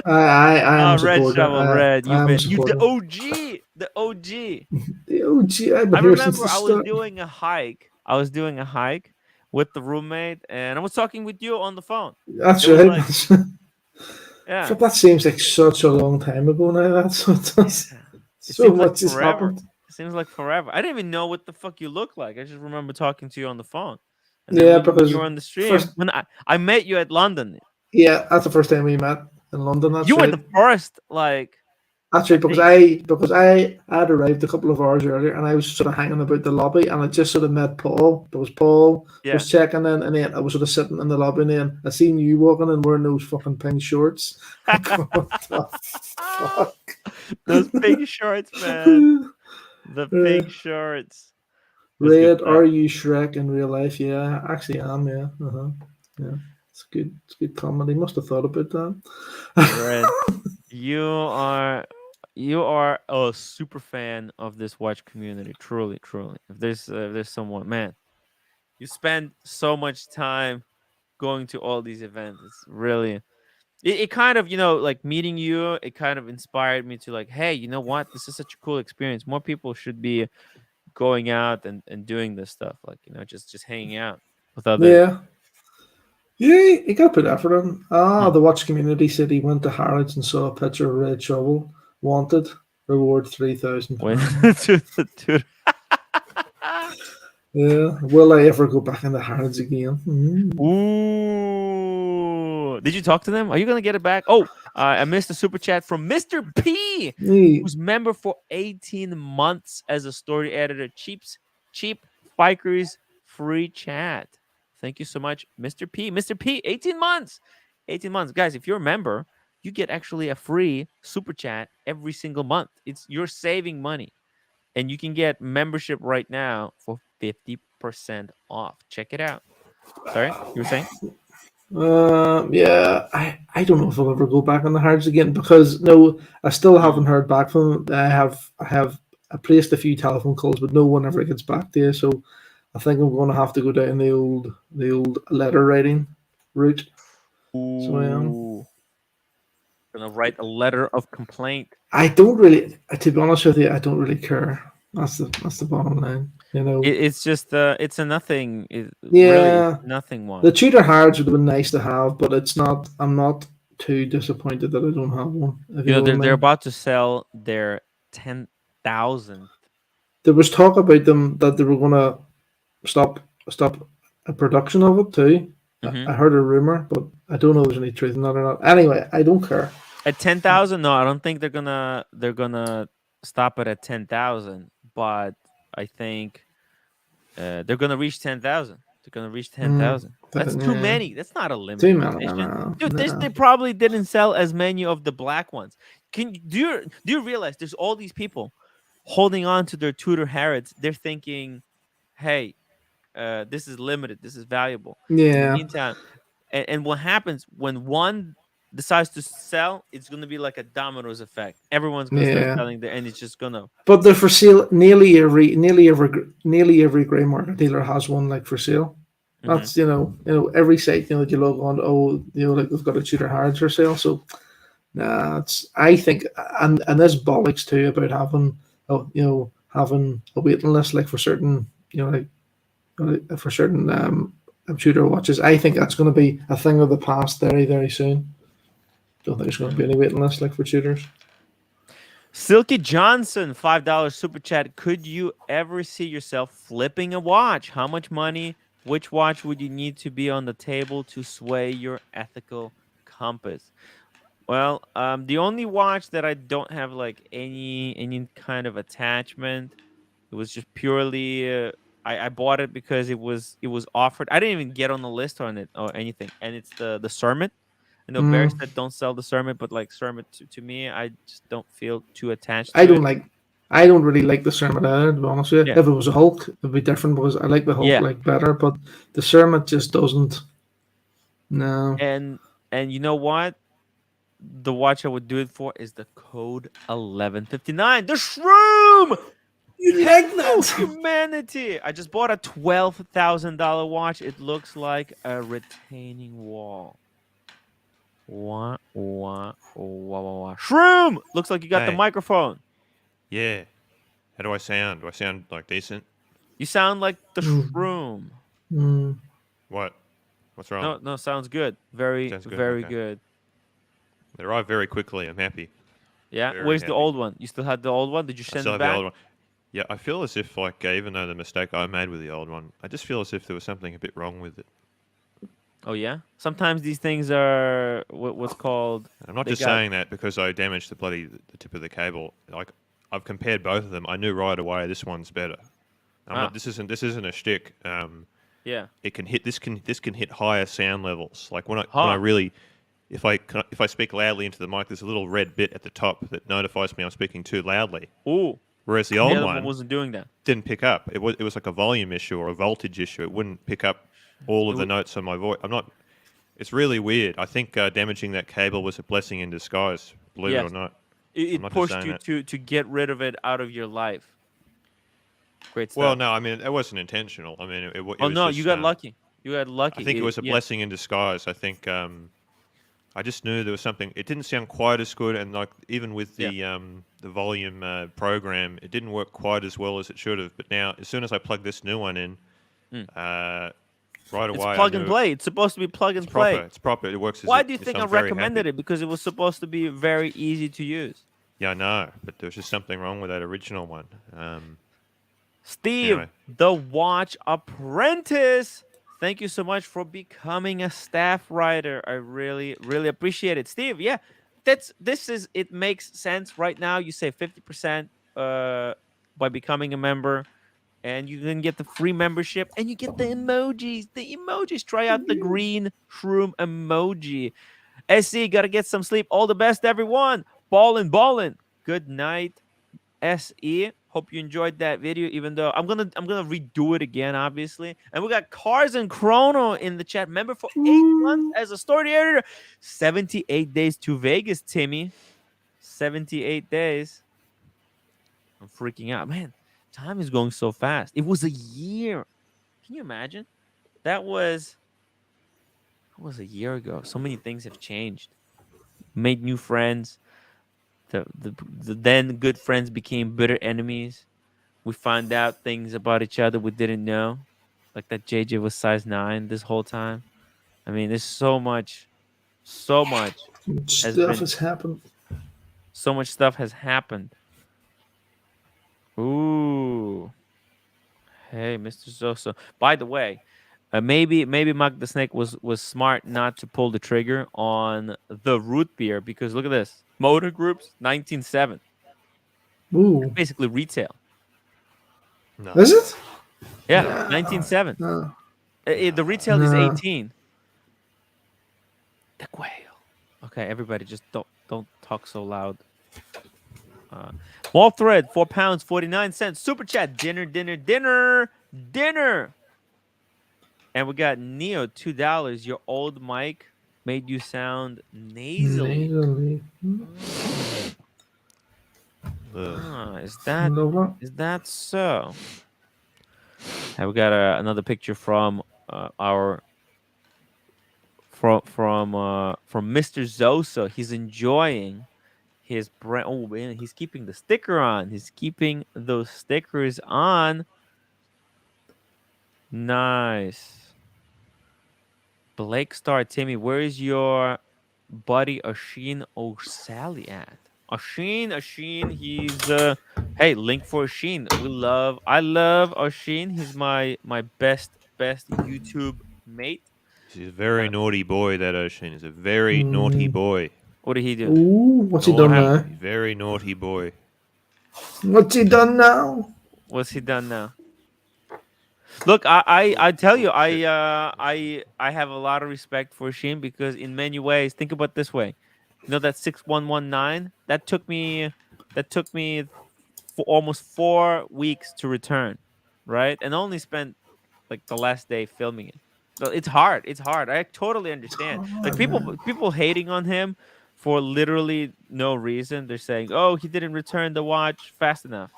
I am a Red supporter. Shovel Red. I am a You've the supporter. OG, the OG. Oh, gee, I've I been here since remember the I was start. doing a hike. I was doing a hike with the roommate, and I was talking with you on the phone. That's There was right. like Yeah, that seems like such a long time ago now. That's so it does. yeah. It So seems like much has forever. happened. It seems like forever. I didn't even know what the fuck you look like. I just remember talking to you on the phone, and then Yeah, when you because were on the stream, first, when I met you at London, yeah, that's the first time we met in London. you That's were right. the first. Like That's I right, because think, I had arrived a couple of hours earlier, and I was sort of hanging about the lobby, and I just sort of met Paul. There was Paul yeah. was checking in, and then I was sort of sitting in the lobby, and then I seen you walking and wearing those fucking pink shorts. I go, what the fuck? Those pink shorts, man. The pink shorts. It was good Red, stuff. are you Shrek in real life? Yeah, I actually am. Yeah, yeah. It's good. It's good comedy. Must have thought about that. Red, you are you are a super fan of this watch community. Truly, truly. If there's someone, man, you spend so much time going to all these events. It's really it kind of like meeting you. It kind of inspired me to like, hey, you know what? This is such a cool experience. More people should be going out and doing this stuff. Like just hanging out with others. Yeah, yeah. You got to put effort in. Ah, Hmm. the watch community said he went to Harrods and saw a picture of Red Shovel. Wanted, reward When £3,000. to the tutor. Yeah. Will I ever go back into Harrods again? Ooh. Did you talk to them? Are you gonna get it back? Oh, I missed a super chat from Mr. P, Mm. who's member for 18 months as a story editor. Cheap Fikers free chat. Thank you so much, Mr. P. Mr. P, 18 months. 18 months. Guys, if you're a member, you get actually a free super chat every single month. It's you're saving money. And you can get membership right now for 50% off. Check it out. Sorry, you were saying? Yeah, I don't know if I'll ever go back on the Harrods again because no, I still haven't Mm. heard back from them. I placed a few telephone calls, but no one ever gets back to you. So I think I'm going to have to go down the old letter writing route. So I am. Ooh, gonna write a letter of complaint. I don't really, to be honest with you, I don't really care. That's the bottom line. You know. It's just it's a nothing. Really, it's Yeah, nothing the watch. Tudor Harrods would have been nice to have, but it's not. I'm not too disappointed that I don't have one. If you know what I They're mean. about to sell their 10,000th. There was talk about them that they were going to stop a production of it too. Mm-hmm. I heard a rumor, but I don't know if there's any truth in that or not. Anyway, I don't care. At 10,000, no, I don't think they're gonna stop it at 10,000. But I think they're gonna reach 10,000. They're gonna reach Mm, 10,000. That's too yeah, many. That's not a too limited many. edition, No, dude. They no. probably didn't sell as many of the black ones. Do you realize there's all these people holding on to their Tudor Harrods? They're thinking, hey, this is limited. This is valuable. In the Yeah, meantime, and what happens when one decides to sell? It's gonna be like a dominoes effect. Everyone's gonna start yeah. selling there, and it's just gonna. But they're for sale. Nearly every grey market dealer has one like for sale. Mhm. That's every site that you log on. Oh, like they've got a Tudor Harrods for sale. So nah, it's I think and there's bollocks too about having a waiting list like for certain like for certain Tudor watches. I think that's going to be a thing of the past very soon. Don't think there's going to be Mm. any waiting list like for Tudors. Silky Johnson, $5 super chat. Could you ever see yourself flipping a watch? How much money? Which watch would you need to be on the table to sway your ethical compass? Well, the only watch that I don't have like any kind of attachment, it was just purely I bought it because it was offered. I didn't even get on the list on it or anything, and it's the Sermon. I know Bear Mm, said don't sell the Sermon, but like Sermon to me, I just don't feel too attached I to don't it. like. I don't really like the Cermet either, to be honest with you. Yeah, If it was a Hulk, it'd be different because I like the Hulk yeah, like better, but the Cermet just doesn't. No. and you know what? The watch I would do it for is the Code 1159, the Shroom. You like Yo, that? humanity! I just bought a $12,000 watch. It looks like a retaining wall. Wah, wah, wah, wah, wah. Shroom! Looks like you got the Hey, microphone. yeah. How do I sound? Do I sound like decent? You sound like the Mm, Shroom. What? What's wrong? No, no, sounds good. Very, Sounds good. very Okay. good. They arrived very quickly. I'm happy. Yeah. Very Where's the happy. old one? You still had the old one? Did you I send still it have the back? old one. Yeah, I feel as if, like, even though the mistake I made with the old one, I just feel as if there was something a bit wrong with it. Oh yeah. Sometimes these things are what's called. And I'm not They just got. saying that because I damaged the tip of the cable. Like, I've compared both of them. I knew right away this one's better. I'm not. Ah. This isn't a shtick. Yeah. It can hit. This can hit higher sound levels. Like when I Huh. really, if I speak loudly into the mic, there's a little red bit at the top that notifies me I'm speaking too loudly. Ooh. Whereas the And the old other one one wasn't doing that. didn't pick up. It was like a volume issue or a voltage issue. It wouldn't pick up all It, of the notes on my voice. I'm not. It's really weird. I think damaging that cable was a blessing in disguise. Believe it or yes. not. It, I'm it not just pushed saying you that. to get rid of it out of your life. Great Well, stuff. no, I mean it wasn't intentional. I mean it Oh was no, you just. got lucky. You got I think it lucky. was a Yeah. blessing in disguise. I think I just knew there was something. It didn't sound quite as good, and like even with Yeah. the volume program, it didn't work quite as well as it should have. But now, as soon as I plugged this new one in, Mm. right It's away I plug and knew play. It's supposed to be plug it's and proper. play. It's proper. It works as Why it. do you think So I I'm very recommended happy. it? Because it was supposed to be very easy to use. Yeah, I know, but there was just something wrong with that original one. Steve, Anyway, the watch apprentice. Thank you so much for becoming a staff writer. I really, really appreciate it. Steve, yeah, it makes sense right now. You say 50% by becoming a member, and you can get the free membership and you get the emojis. The emojis. Try out the green shroom emoji. SC, gotta get some sleep. All the best, everyone. Ballin', ballin'. Good night. SE. Hope you enjoyed that video, even though I'm gonna redo it again, obviously. And we got Cars and Chrono in the chat. Member for 8 months as a story editor. 78 days to Vegas, Timmy. 78 days. I'm freaking out. Man, time is going so fast. It was a year. Can you imagine? That was a year ago. So many things have changed. Made new friends. The then good friends became bitter enemies. We found out things about each other we didn't know, like that JJ was size 9 this whole time. I mean, there's so much has Stuff been, has happened. so much stuff has happened. Ooh, hey, Mr. Zoso. By the way, maybe Mike the Snake was smart not to pull the trigger on the root beer because look at this, Motor Groups 19.7. That's Ooh, basically retail. no, is it? Yeah, Nah, 19.7. no, The retail is no. 18. The quail. Okay, everybody, just don't talk so loud. Wall thread, £4, 49 cents. Super chat, dinner, dinner, dinner, dinner. And we got Neo, $2. Your old mic made you sound nasally. Nasally. Mm. ugh. Is Nova. that so? And we got another picture from our from Mr. Zosa. He's enjoying his brand. Oh man, he's keeping the sticker on. He's keeping those stickers on. Nice. Blake Star Timmy, where is your buddy Ashin O'Sally at? Ashin, he's hey, link for Ashin. I love Ashin. He's my best YouTube mate. He's a very Uh, naughty boy. That Ocean is a very naughty Mm. boy. what did he do? Ooh, what's he done Naughty, now? very naughty boy. What's he done now? What's he done now? Look, I tell you, Oh shit! I have a lot of respect for Sheen because in many ways, think about it this way. You know that 6119? That took me for almost 4 weeks to return, right? And only spent like the last day filming it. So it's hard. It's hard. I totally understand. Like God, people man. people hating on him for literally no reason. They're saying, "Oh, he didn't return the watch fast enough."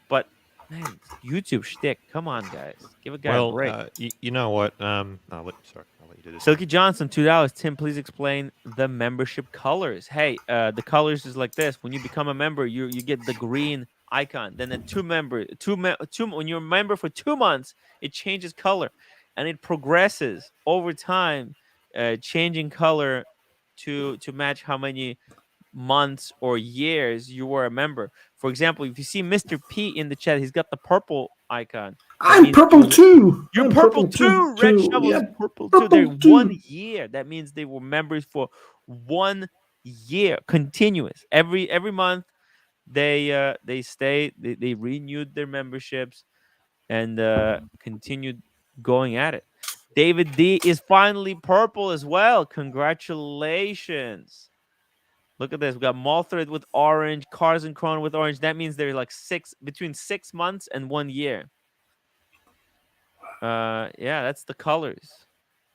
But man, it's YouTube shtick. Come on, guys, give a guy a Well, break. you know what? I'll let you do this one. Silky Johnson, $2. Tim, please explain the membership colors. Hey, the colors is like this. When you become a member, you get the green icon. Then when you're a member for 2 months, it changes color, and it progresses over time, changing color to match how many months or years you were a member. For example, if you see Mr. P in the chat, he's got the purple icon. That I'm means purple too. you're I'm purple too. too. Red Shovel's Yeah, purple too. They're purple 1 too. year. That means they were members for 1 year, continuous. Every month they stay. They renewed their memberships and continued going at it. David D is finally purple as well. Congratulations. Look at this. We got Malthred with orange, Cars and Chrono with orange. That means they're like between 6 months and 1 year. Yeah, that's the colors.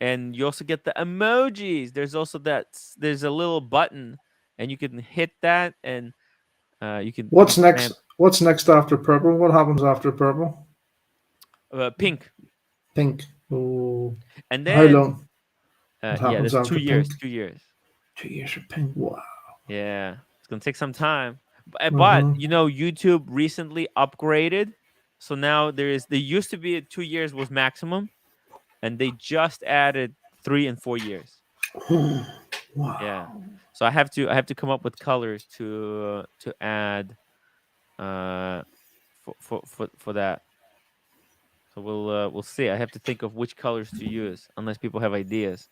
And you also get the emojis. There's also there's a little button and you can hit that and you can What's spam next? What's next after purple? What happens after purple? pink. Pink. Oh, And how then long? What yeah, happens that's 2 after years, pink? 2 years. 2 years for pink. Wow. Yeah, it's gonna take some time. But Mm-hmm. you know, YouTube recently upgraded, so now there used to be 2 years was maximum, and they just added 3 and 4 years. Yeah, Wow. so I have to come up with colors to add uh for that. So we'll see. I have to think of which colors to use, unless people have ideas.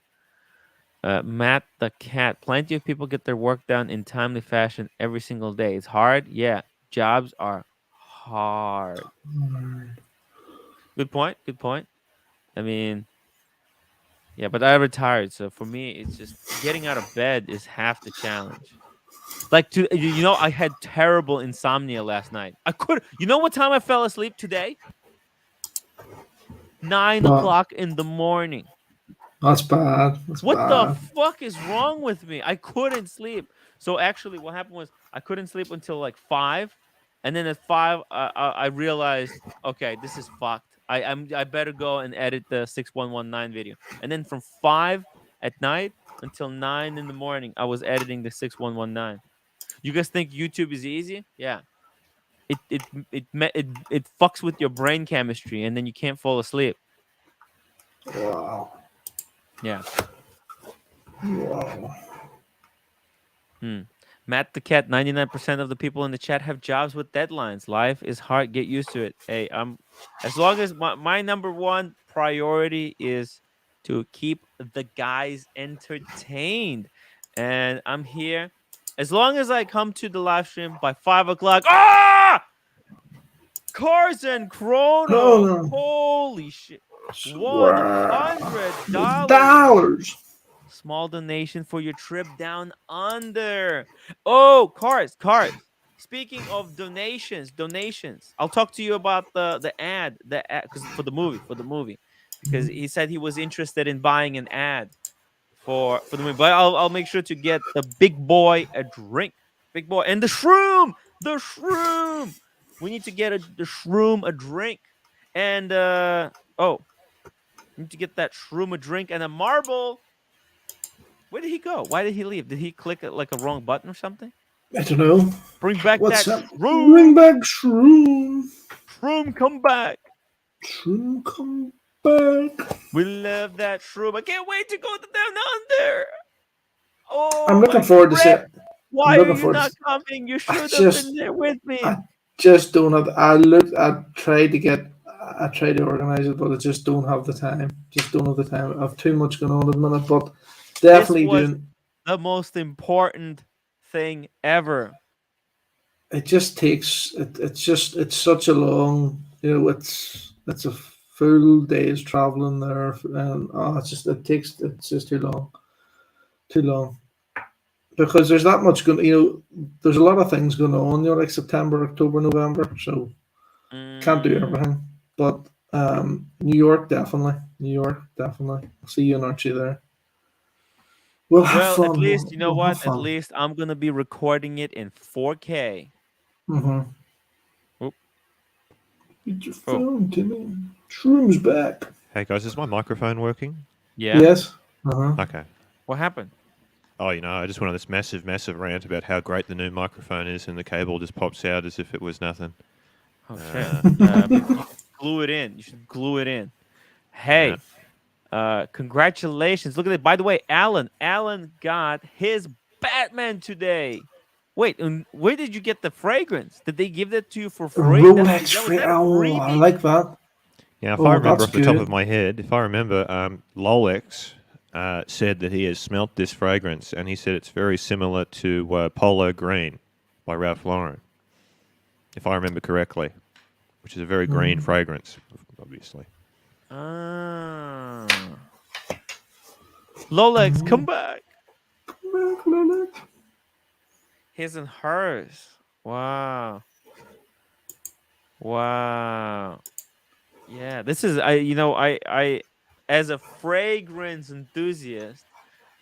Matt the cat. Plenty of people get their work done in timely fashion every single day. It's hard. Yeah, jobs are hard. Good point. Good point. I mean, yeah, but I retired, so for me, it's just getting out of bed is half the challenge. Like I had terrible insomnia last night. I could. You know what time I fell asleep today? 9 Well, o'clock in the morning. that's bad. That's What the bad. fuck is wrong with me? I couldn't sleep. So actually, what happened was I couldn't sleep until like 5, and then at 5, I realized, okay, this is fucked. I better go and edit the 6119 video. And then from 5 at night until 9 in the morning, I was editing the 6119. You guys think YouTube is easy? Yeah. It fucks with your brain chemistry, and then you can't fall asleep. Wow. Yeah. Wow. Matt the cat. 99% of the people in the chat have jobs with deadlines. Life is hard. Get used to it. Hey, as long as my number one priority is to keep the guys entertained, and I'm here. As long as I come to the live stream by 5 o'clock. Cars and Oh Chrono. no. Holy shit. Wow. $100. $100. Small donation for your trip down under. Oh, cars. Speaking of donations. I'll talk to you about the ad, because for the movie, because he said he was interested in buying an ad for the movie. But I'll make sure to get the big boy a drink, big boy, and the shroom. We need to get the shroom a drink, and we need to get that shroom a drink and a marble. Where did he go? Why did he leave? Did he click like a wrong button or something? I don't know. Bring back What's that that? shroom. Bring back Shroom. Shroom, come back. Shroom, come back. We love that shroom. I can't wait to go to down under. Oh, I'm looking my forward to friend. it. Why are you not coming? You I should have just, been there with me. I just don't have. I tried to organize it, but I just don't have the time. Just don't have the time. I have too much going on at the minute, but This definitely was doing. the most important thing ever. It just takes. It's such a long. It's a full day's traveling there, and it's just too long. Too long. Because there's that much going, there's a lot of things going on, like September, October, November, so can't do everything. But New York, definitely. I'll see you and Archie there. We'll have Well, at fun. least, you know We'll have what? At fun. least I'm going to be recording it in 4K. Mm-hmm. Oop. Get your phone, Timmy. Shroom's back. Hey guys, is my microphone working? Yeah. Yes. Uh-huh. Okay. What happened? Oh, I just went on this massive rant about how great the new microphone is, and the cable just pops out as if it was nothing. Oh, shit. You should glue it in. Hey, Congratulations. Look at it. By the way, Alan got his Batman today. Wait, and where did you get the fragrance? Did they give that to you for free? Rolex Was free. that a Oh, I freebie? like that. Yeah, if I Oh, remember that's off the top of good. my head, if I remember, Lolex said that he has smelt this fragrance, and he said it's very similar to Polo Green by Ralph Lauren, if I remember correctly, which is a very green fragrance, obviously. Ah. Rolex, come back. His and hers. Wow. Wow. Yeah, this is I as a fragrance enthusiast,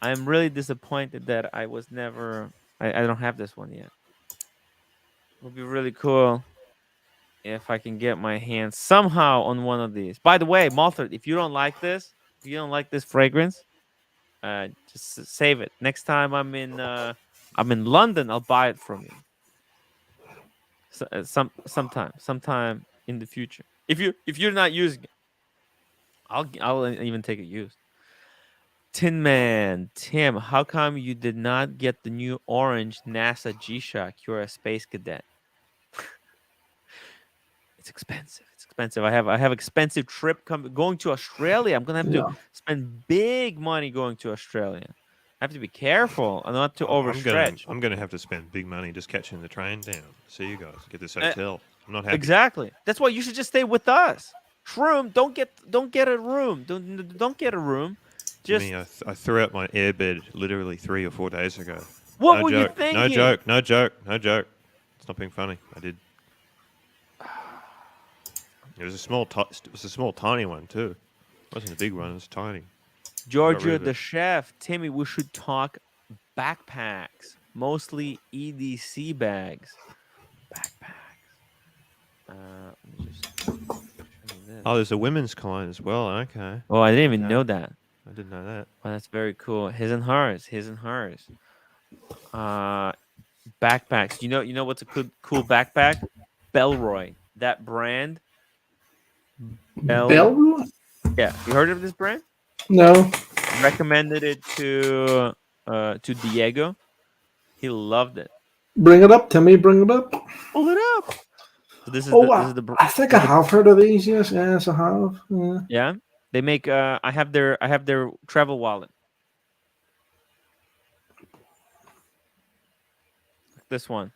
I'm really disappointed that I was never I don't have this one yet. It would be really cool if I can get my hands somehow on one of these. By the way, Malthard, if you don't like this, if you don't like this fragrance, just save it. Next time I'm in London, I'll buy it from you. Sometime in the future. If you're not using it, I'll even take it used. Tin Man, Tim, how come you did not get the new orange NASA G-Shock? You're a space cadet. It's expensive. It's expensive. I have expensive trip going to Australia. I'm gonna have to Yeah. spend big money going to Australia. I have to be careful and not to I'm gonna overstretch. I'm gonna have to spend big money just catching the train down. See you guys. Get this Uh, hotel. I'm not happy. exactly. That's why you should just stay with us. Shroom, don't get a room. Don't get a room. Just Jimmy, I threw out my airbed literally 3 or 4 days ago. what No were you joke. No thinking? joke. No joke. No joke. It's not being funny. I did. It was a small, tiny one too. It wasn't a big one. It was tiny. Giorgio of the it. chef, Timmy, we should talk backpacks, mostly EDC bags. Backpacks. Let me just show you this. Oh, there's a women's kind as well. Okay. Oh, I didn't even Okay. know that. I didn't know that. Oh, that's very cool. His and hers. His and hers. Backpacks. You know what's a cool backpack? Bellroy. That brand. Bell. Bell? Yeah, you heard of this brand? No. Recommended it to Diego. He loved it. Bring it up, Timmy. Bring it up. Pull it up. So this is Oh, this is the I think this I is the have heard of these. Yes, yes, I have. Yeah. yeah. They make I have their travel wallet. This one.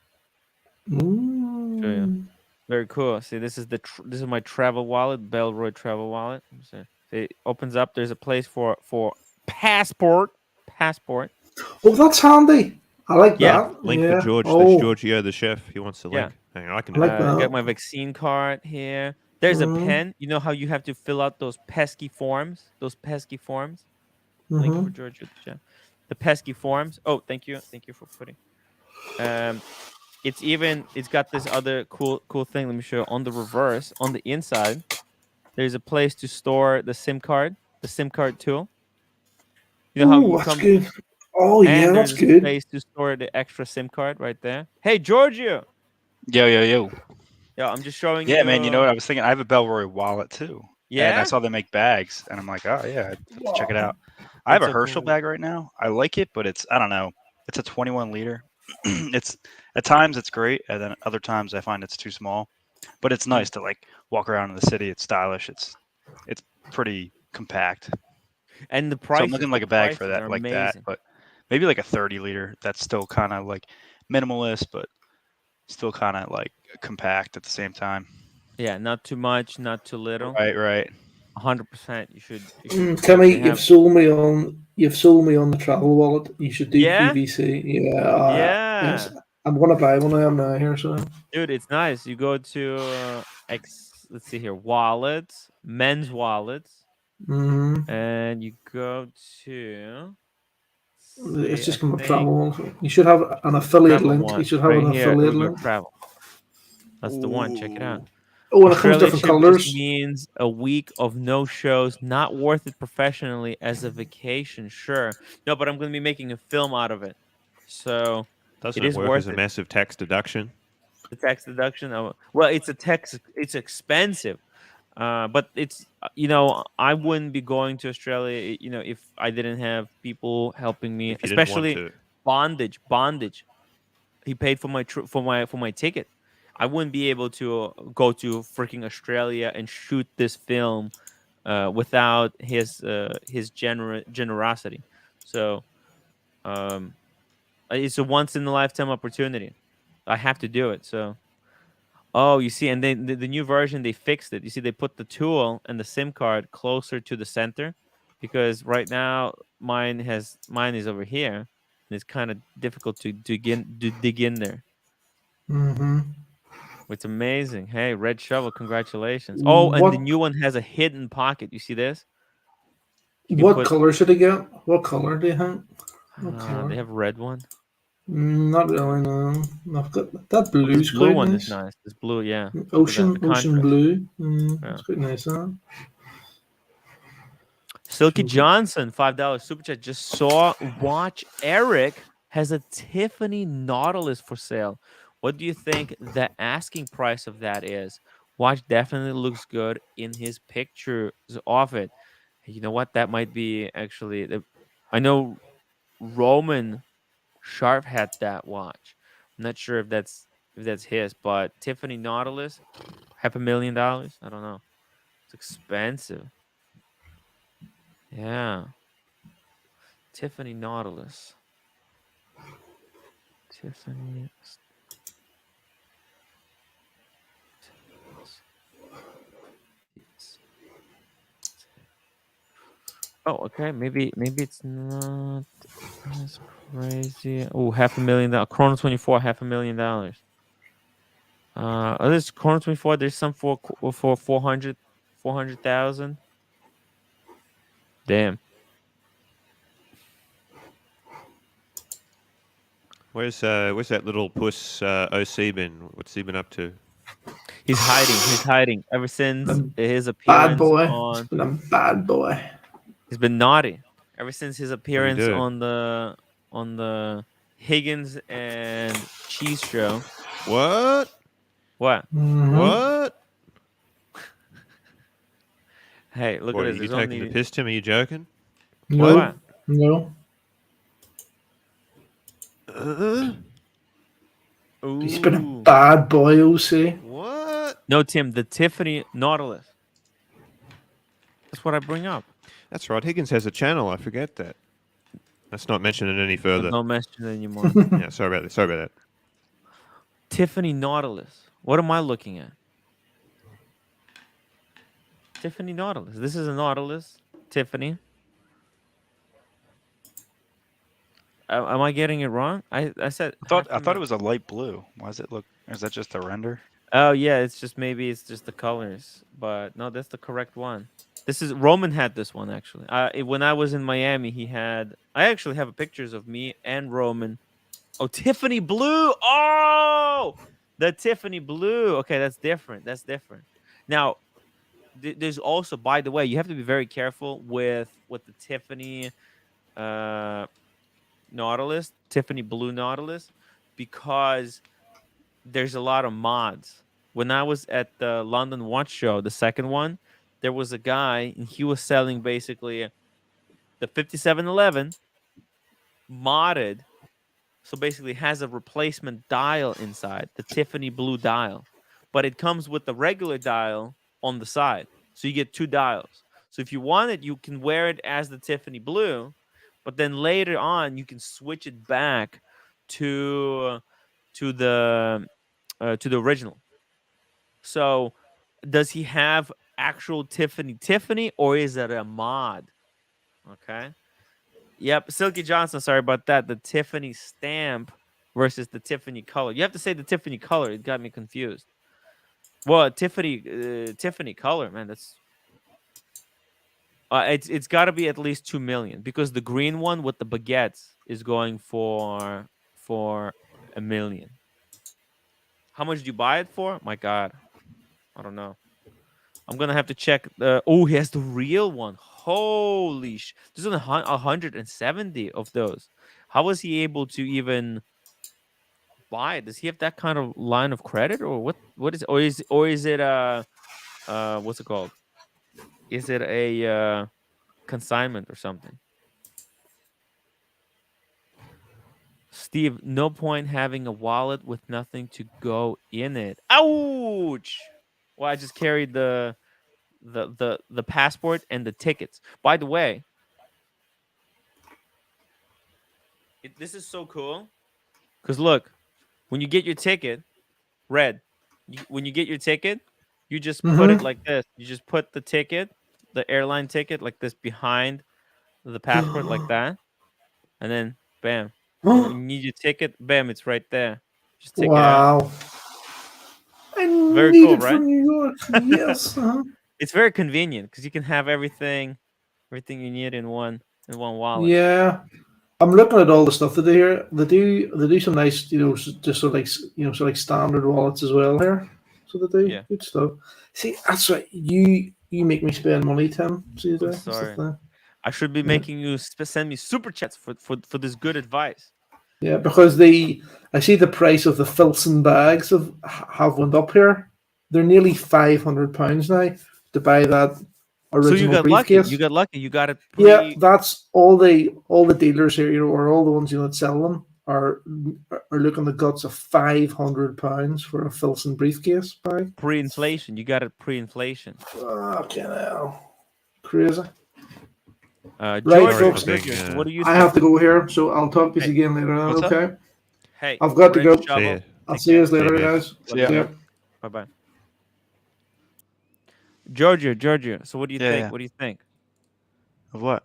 Show you. Mm. Very cool. See, this is my travel wallet, Bellroy travel wallet. So it opens up. There's a place for passport. Passport. Oh, that's handy. I like Yeah. that. Link Yeah. for George. There's Oh, Giorgio the chef. He wants the Yeah. link. Hang on, I can I do like it. that. Got my vaccine card here. There's a Mm. pen. You know how you have to fill out those pesky forms? Those pesky forms. Link for Mm-hmm. George with the chat. The pesky forms. Oh, thank you. Thank you for putting. It's got this other cool thing. Let me show you. On the reverse, on the inside, there's a place to store the SIM card tool. You know how Oh, you that's come good. Oh, yeah, and that's there's a good. space to store the extra SIM card right there. Hey, Giorgio. Yo. Yeah, I'm just showing Yeah, you. man. You know what I was thinking? I have a Bellroy wallet too. And I Yeah. saw they make bags, and I'm like, oh yeah, I'd have to check it out. I have That's a so Herschel cool. bag right now. I like it, but I don't know. It's a 21 liter. It's at times it's great, and then other times I find it's too small. But it's nice to like walk around in the city. It's stylish. It's pretty compact. And the So I'm prices, looking the like a bag for prices that, are like that. amazing. But maybe like a 30 liter. That's still kind of like minimalist, but still kind of like compact at the same time. Yeah, not too much, not too little. Right. 100%. You should Timmy, definitely you've have. sold me on the travel wallet. You should do Yeah, PVC. Yeah. Yes, yeah, I'm gonna buy one of them now here. So. dude, it's nice. You go to let's see here, wallets, men's wallets, Mm-hmm. and you go to. It's See, I just gonna think travel one. You should have an affiliate travel link. You one should have right an here. Here affiliate we go, link. travel. That's the one. Check it out. Oh, and it comes Australia different trip just colors. means a week of no shows, not worth it professionally as a vacation. Sure. No, but I'm going to be making a film out of it. So Doesn't it it is work as worth a it. massive tax deduction? The tax deduction. Well, it's expensive. But it's I wouldn't be going to Australia, if I didn't have people helping me, If you didn't want especially to. bondage. He paid for my for my ticket. I wouldn't be able to go to freaking Australia and shoot this film without his generosity. So um, it's a once in a lifetime opportunity. I have to do it. So oh, you see, and then the new version they fixed it. You see, they put the tool and the SIM card closer to the center because right now mine is over here and it's kind of difficult to dig in there. Mm-hmm. It's amazing. Hey, Red Shovel, congratulations. Oh, and the What new one has a hidden pocket. You see this? You can what put. color should I get? What color do you think? What They color? have a red one. Not really. No, I've got that Oh, this blue's blue quite one is nice. nice. This blue, yeah. Look at that. The Ocean contrast. blue. Yeah. It's quite nice. Huh? Silky Shows it. Johnson, $5 super chat. Just saw Watch Eric has a Tiffany Nautilus for sale. What do you think the asking price of that is? Watch definitely looks good in his pictures of it. You know what? That might be actually. I know Roman Sharp had that watch. I'm not sure if that's his, but Tiffany Nautilus, $500,000. I don't know. It's expensive. Yeah, Tiffany Nautilus. Tiffany. Oh, okay. Maybe it's not as crazy. Oh, $500,000. Chrono 24, $500,000. This Chrono 24. There's some for 400,000. Damn. Where's that little puss OC been? What's he been up to? He's hiding. He's hiding ever since A his bad appearance boy. It's on. been a bad boy. He's been naughty ever since his What'd he appearance do? on the Higgins and Cheese show. What? What? Mm-hmm. What? Hey, look What, at are this. you There's taking the only piss, Tim? Are you joking? No, what? no. Uh, He's been a Ooh. bad boy, OC. what? No, Tim, the Tiffany Nautilus. That's what I bring up. That's right. Higgins has a channel. I forget that. Let's not mention it any But further. don't mention it anymore. Yeah, sorry about that. Sorry about that. Tiffany Nautilus. What am I looking at? Tiffany Nautilus. This is a Nautilus. Tiffany. Am I getting it wrong? I said I thought it was a light blue. Why does it look? Or is that just a render? Oh yeah, it's just the colors, but no, that's the correct one. This is Roman had this one actually. When I was in Miami, he had. I actually have pictures of me and Roman. Oh, Tiffany blue. Oh, the Tiffany blue. Okay, that's different. That's different. Now, there's also, by the way, you have to be very careful with the Tiffany uh Nautilus, Tiffany blue Nautilus, because there's a lot of mods. When I was at the London Watch Show, the second one, there was a guy and he was selling basically the 5711 modded. So basically has a replacement dial inside, the Tiffany blue dial. But it comes with the regular dial on the side. So you get two dials. So if you want it, you can wear it as the Tiffany blue, but then later on you can switch it back to to the to the original. So, does he have actual Tiffany, or is it a mod? Okay. Yep. Silky Johnson. Sorry about that. The Tiffany stamp versus the Tiffany color. You have to say the Tiffany color. It got me confused. Well, Tiffany color, man. That's it's got to be at least 2 million because the green one with the baguettes is going for 1 million. How much do you buy it for? My God, I don't know. I'm gonna have to check. Oh, he has the real one. Holy sh! There's only 170 of those. How was he able to even buy it? Does he have that kind of line of credit, or what? What is? Or is it what's it called? Is it a consignment or something? Steve, no point having a wallet with nothing to go in it. Ouch! Well, I just carried the passport and the tickets. By the way, this is so cool because look, when you get your ticket, red. When you get your ticket, you just put it Mm-hmm. like this. You just put the ticket, the airline ticket, like this behind the passport, like that, and then bam. When you need your ticket, bam, it's right there. Just take it out. Wow. I Very need cool, it for right? New York. Yes. It's very convenient because you can have everything you need in one wallet. Yeah. I'm looking at all the stuff that they here. They do some nice, just sort of like sort of like standard wallets as well here. So they do Yeah, good stuff. See, that's right. You make me spend money, Tim. See I'm there. That's the sorry. thing. I should be Yeah. making you send me super chats for this good advice. Yeah, because I see the price of the Filson bags have went up here. They're nearly £500 now to buy that So you original got lucky. You briefcase. got lucky. You got it Yeah, pre. that's all the dealers here, or all the ones that sell them are looking the guts of £500 for a Filson briefcase bag. Pre-inflation. You got it pre-inflation. Fucking hell, crazy. Right, Sorry Georgia, for folks. being. Georgia. What do you I think? have to go here, so I'll talk to you Hey, again later on. What's up? Okay, hey, I've got to red go. See ya. shovel. I'll Take see you care. See you, later, man. guys. See ya. See ya. Bye bye. Georgia. So what do you Yeah, think? yeah. What do you think? Of what?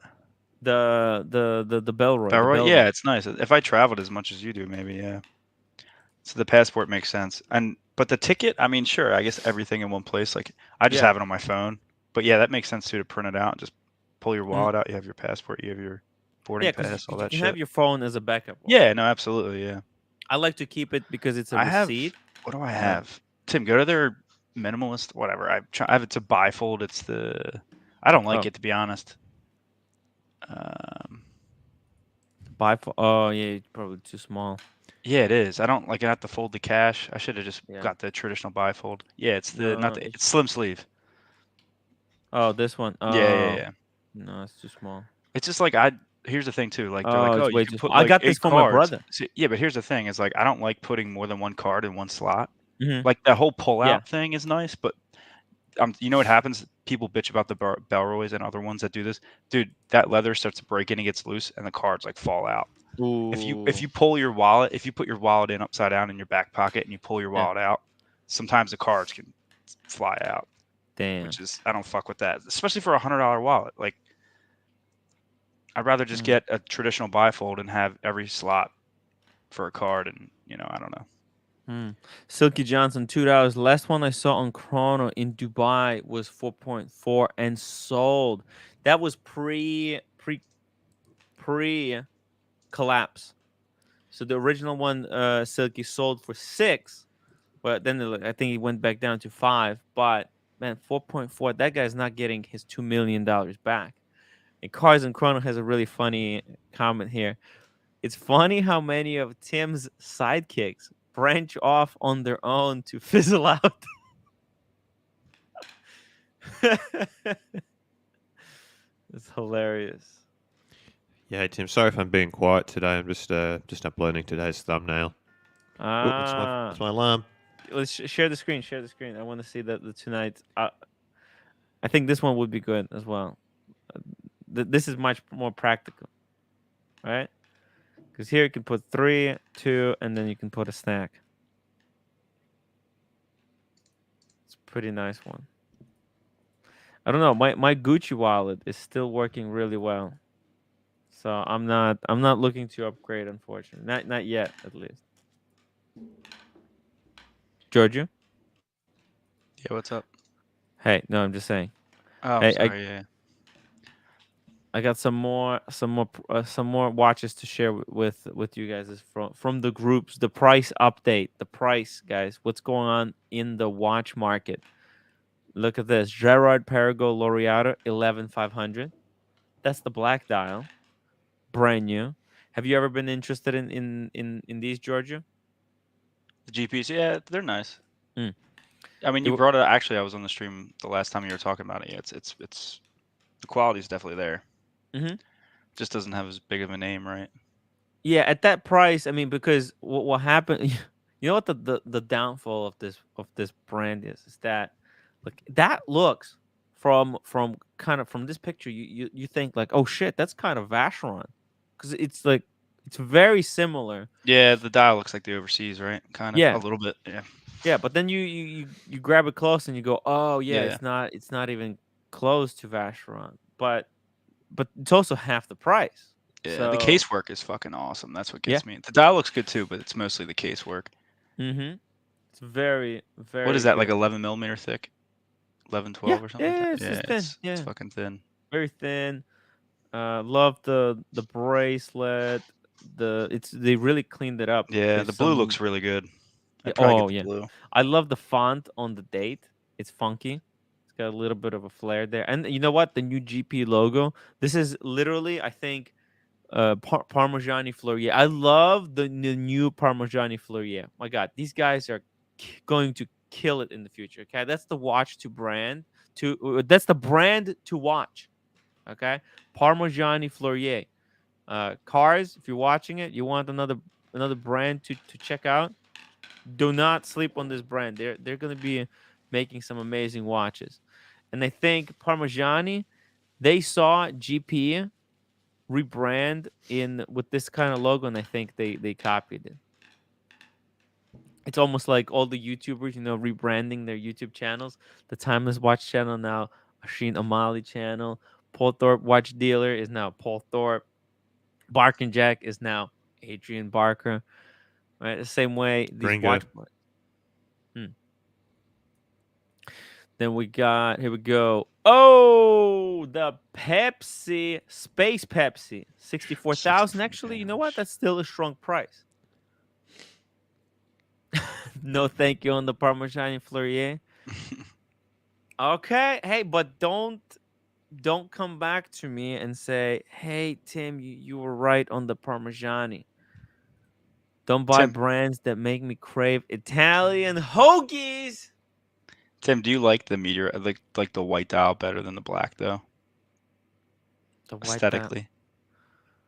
The Belroy. The Belroy? Belroy. Yeah, it's nice. If I traveled as much as you do, maybe, yeah. So the passport makes sense. But the ticket, I mean, sure, I guess everything in one place. Like I just Yeah. have it on my phone. But yeah, that makes sense too to print it out. Just pull your Mm. wallet out. You have your passport. You have your boarding Yeah, because pass. All you that can have shit. your phone as a backup. Yeah, no, absolutely, yeah. I like to keep it because it's a I have. receipt. What do I Uh, have? Tim, go to their minimalist. Whatever. I have it's a bifold. It's the. I don't like Oh, it to be honest. Um, oh yeah, it's probably too small. yeah, it is. I don't like. I have to fold the cash. I should have just Yeah. got the traditional bifold. Yeah, it's the not No. the. It's slim sleeve. Oh, this one. Yeah. No, it's too small. It's just like here's the thing too. Like they're Oh, like, oh, it's you way can too put small. I like got this 8 for my cards. brother. See, yeah, but here's the thing: is like I don't like putting more than one card in one slot. Hmm. Like that whole pull Yeah. out thing is nice, but you know what happens? People bitch about the Belroys and other ones that do this. Dude, that leather starts to break and it gets loose, and the cards like fall out. If you pull your wallet, if you put your wallet in upside down in your back pocket and you pull your Yeah. wallet out, sometimes the cards can fly out. Damn. Which is I don't fuck with that, especially for $100 wallet. Like I'd rather just get a traditional bifold and have every slot for a card, and I don't know. Silky Johnson, $2. Last one I saw on Chrono in Dubai was 4.4 and sold. That was pre collapse. So the original one, Silky, sold for 6, but then I think it went back down to 5. But man, 4.4. That guy's not getting his $2 million back. And Cars and Chrono has a really funny comment here. It's funny how many of Tim's sidekicks branch off on their own to fizzle out. It's hilarious. Yeah, Tim. Sorry if I'm being quiet today. I'm just uploading today's thumbnail. Oh, it's my alarm. Let's share the screen. Share the screen. I want to see the tonight. I think this one would be good as well. This is much more practical, right? Because here you can put 3, 2, and then you can put a snack. It's a pretty nice one. I don't know. My Gucci wallet is still working really well, so I'm not looking to upgrade, unfortunately. Not yet, at least. Georgia. Yeah, what's up? Hey, no, I'm just saying. Oh, I'm Hey, sorry. Yeah. I got some more watches to share with you guys. Is from the groups. The price update. The price, guys. What's going on in the watch market? Look at this. Gerard Perigo Laureato 11500. That's the black dial. Brand new. Have you ever been interested in these, Georgia? The GPs, yeah, they're nice. Mm. I mean, It you wa- brought it. Actually, I was on the stream the last time you were talking about it. Yeah, it's the quality's definitely there. Mhm. Just doesn't have as big of a name, right? Yeah, at that price, I mean, because what happened? You know what the downfall of this brand is that, like, that looks from kind of from this picture, you think like, oh shit, that's kind of Vacheron, because it's like it's very similar. Yeah, the dial looks like the overseas, right? Kind of a Yeah, little bit. Yeah. yeah, but then you grab it close and you go, oh yeah, Yeah. it's not even close to Vacheron, but it's also half the price. Yeah. The So casework is fucking awesome. That's what yeah, gets me. The dial looks good too, but it's mostly the casework. mm-hmm. It's very What is very that? Like good. 11 millimeter thick? 11, Yeah, 12 or something like yeah, that? it's Yeah, just thin. it's Yeah, fucking thin. very thin. Love the bracelet. They really cleaned it up. Yeah, There's the blue some looks really good. yeah, I'd probably oh get the yeah. blue. I love the font on the date. It's funky. It's got a little bit of a flair there. And you know what? The new GP logo. This is literally, I think, Parmigiani Fleurier. I love the new Parmigiani Fleurier. My God, these guys are going to kill it in the future. Okay, that's the watch to brand to that's the brand to watch. Okay, Parmigiani Fleurier. Cars, if you're watching it, you want another brand to check out. Do not sleep on this brand. They're gonna be making some amazing watches, and I think Parmigiani, they saw GP rebrand in with this kind of logo, and I think they copied it. It's almost like all the YouTubers, rebranding their YouTube channels. The Timeless Watch channel now, Asheen Amali channel. Paul Thorpe Watch Dealer is now Paul Thorpe. Bark and Jack is now Adrian Barker. Right, the same way these Gringo. watch brands. Then we got here we go. Oh, the Pepsi Space Pepsi, 64,000. 64 Actually, you know what? damage. That's still a strong price. No, thank you on the Parmesan Fleurier. Okay, hey, but don't come back to me and say, "Hey, Tim, you were right on the Parmigiani." Don't buy Tim, brands that make me crave Italian hoagies. Tim, do you like the meteor, like the white dial better than the black though? The white dial. Aesthetically,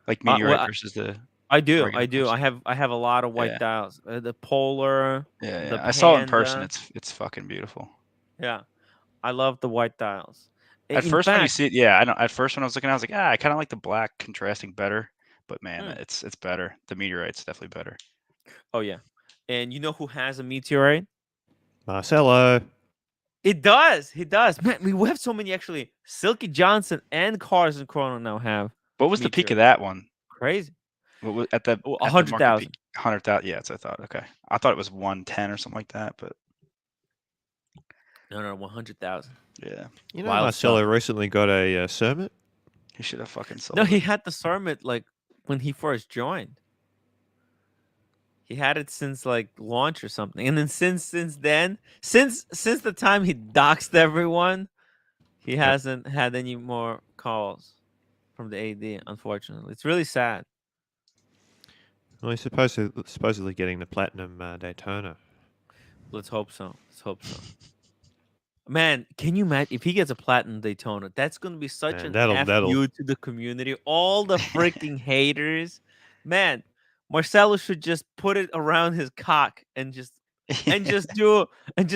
like Well, meteorite versus the I do, I regular do. Pepsi. I have a lot of white Yeah, dials. The Polar, yeah, the yeah. I saw it in person. Panda. It's fucking beautiful. Yeah, I love the white dials. At In first, when you fact, see it, yeah, I know. At first, when I was looking, I was like, I kind of like the black contrasting better. But man, mm, it's better. The meteorite's definitely better. oh yeah, and you know who has a meteorite? Marcelo. It does. He does. Man, we have so many actually. Silky Johnson and Cars and Chrono now have What was the peak of meteorite. that one? Crazy. What was at the Oh, a at the hundred market peak? thousand. 100,000. Yeah, that's what I thought. Okay, I thought it was 110 or something like that. But No, 100,000. yeah, You know, Wild Marcelo stuff. recently got a Cermet. he should have fucking No, sold he it. had the Summit like when he first joined. He had it since like launch or something, and then since then, since the time he doxed everyone, he Yep. hasn't had any more calls from the AD. Unfortunately, it's really sad. Well, he's supposedly getting the platinum Daytona. Let's hope so. Let's hope so. Man, can you imagine if he gets a platinum Daytona? That's gonna be such Man, an that'll fu to the community. All the freaking haters, man. Marcelo should just put it around his cock and just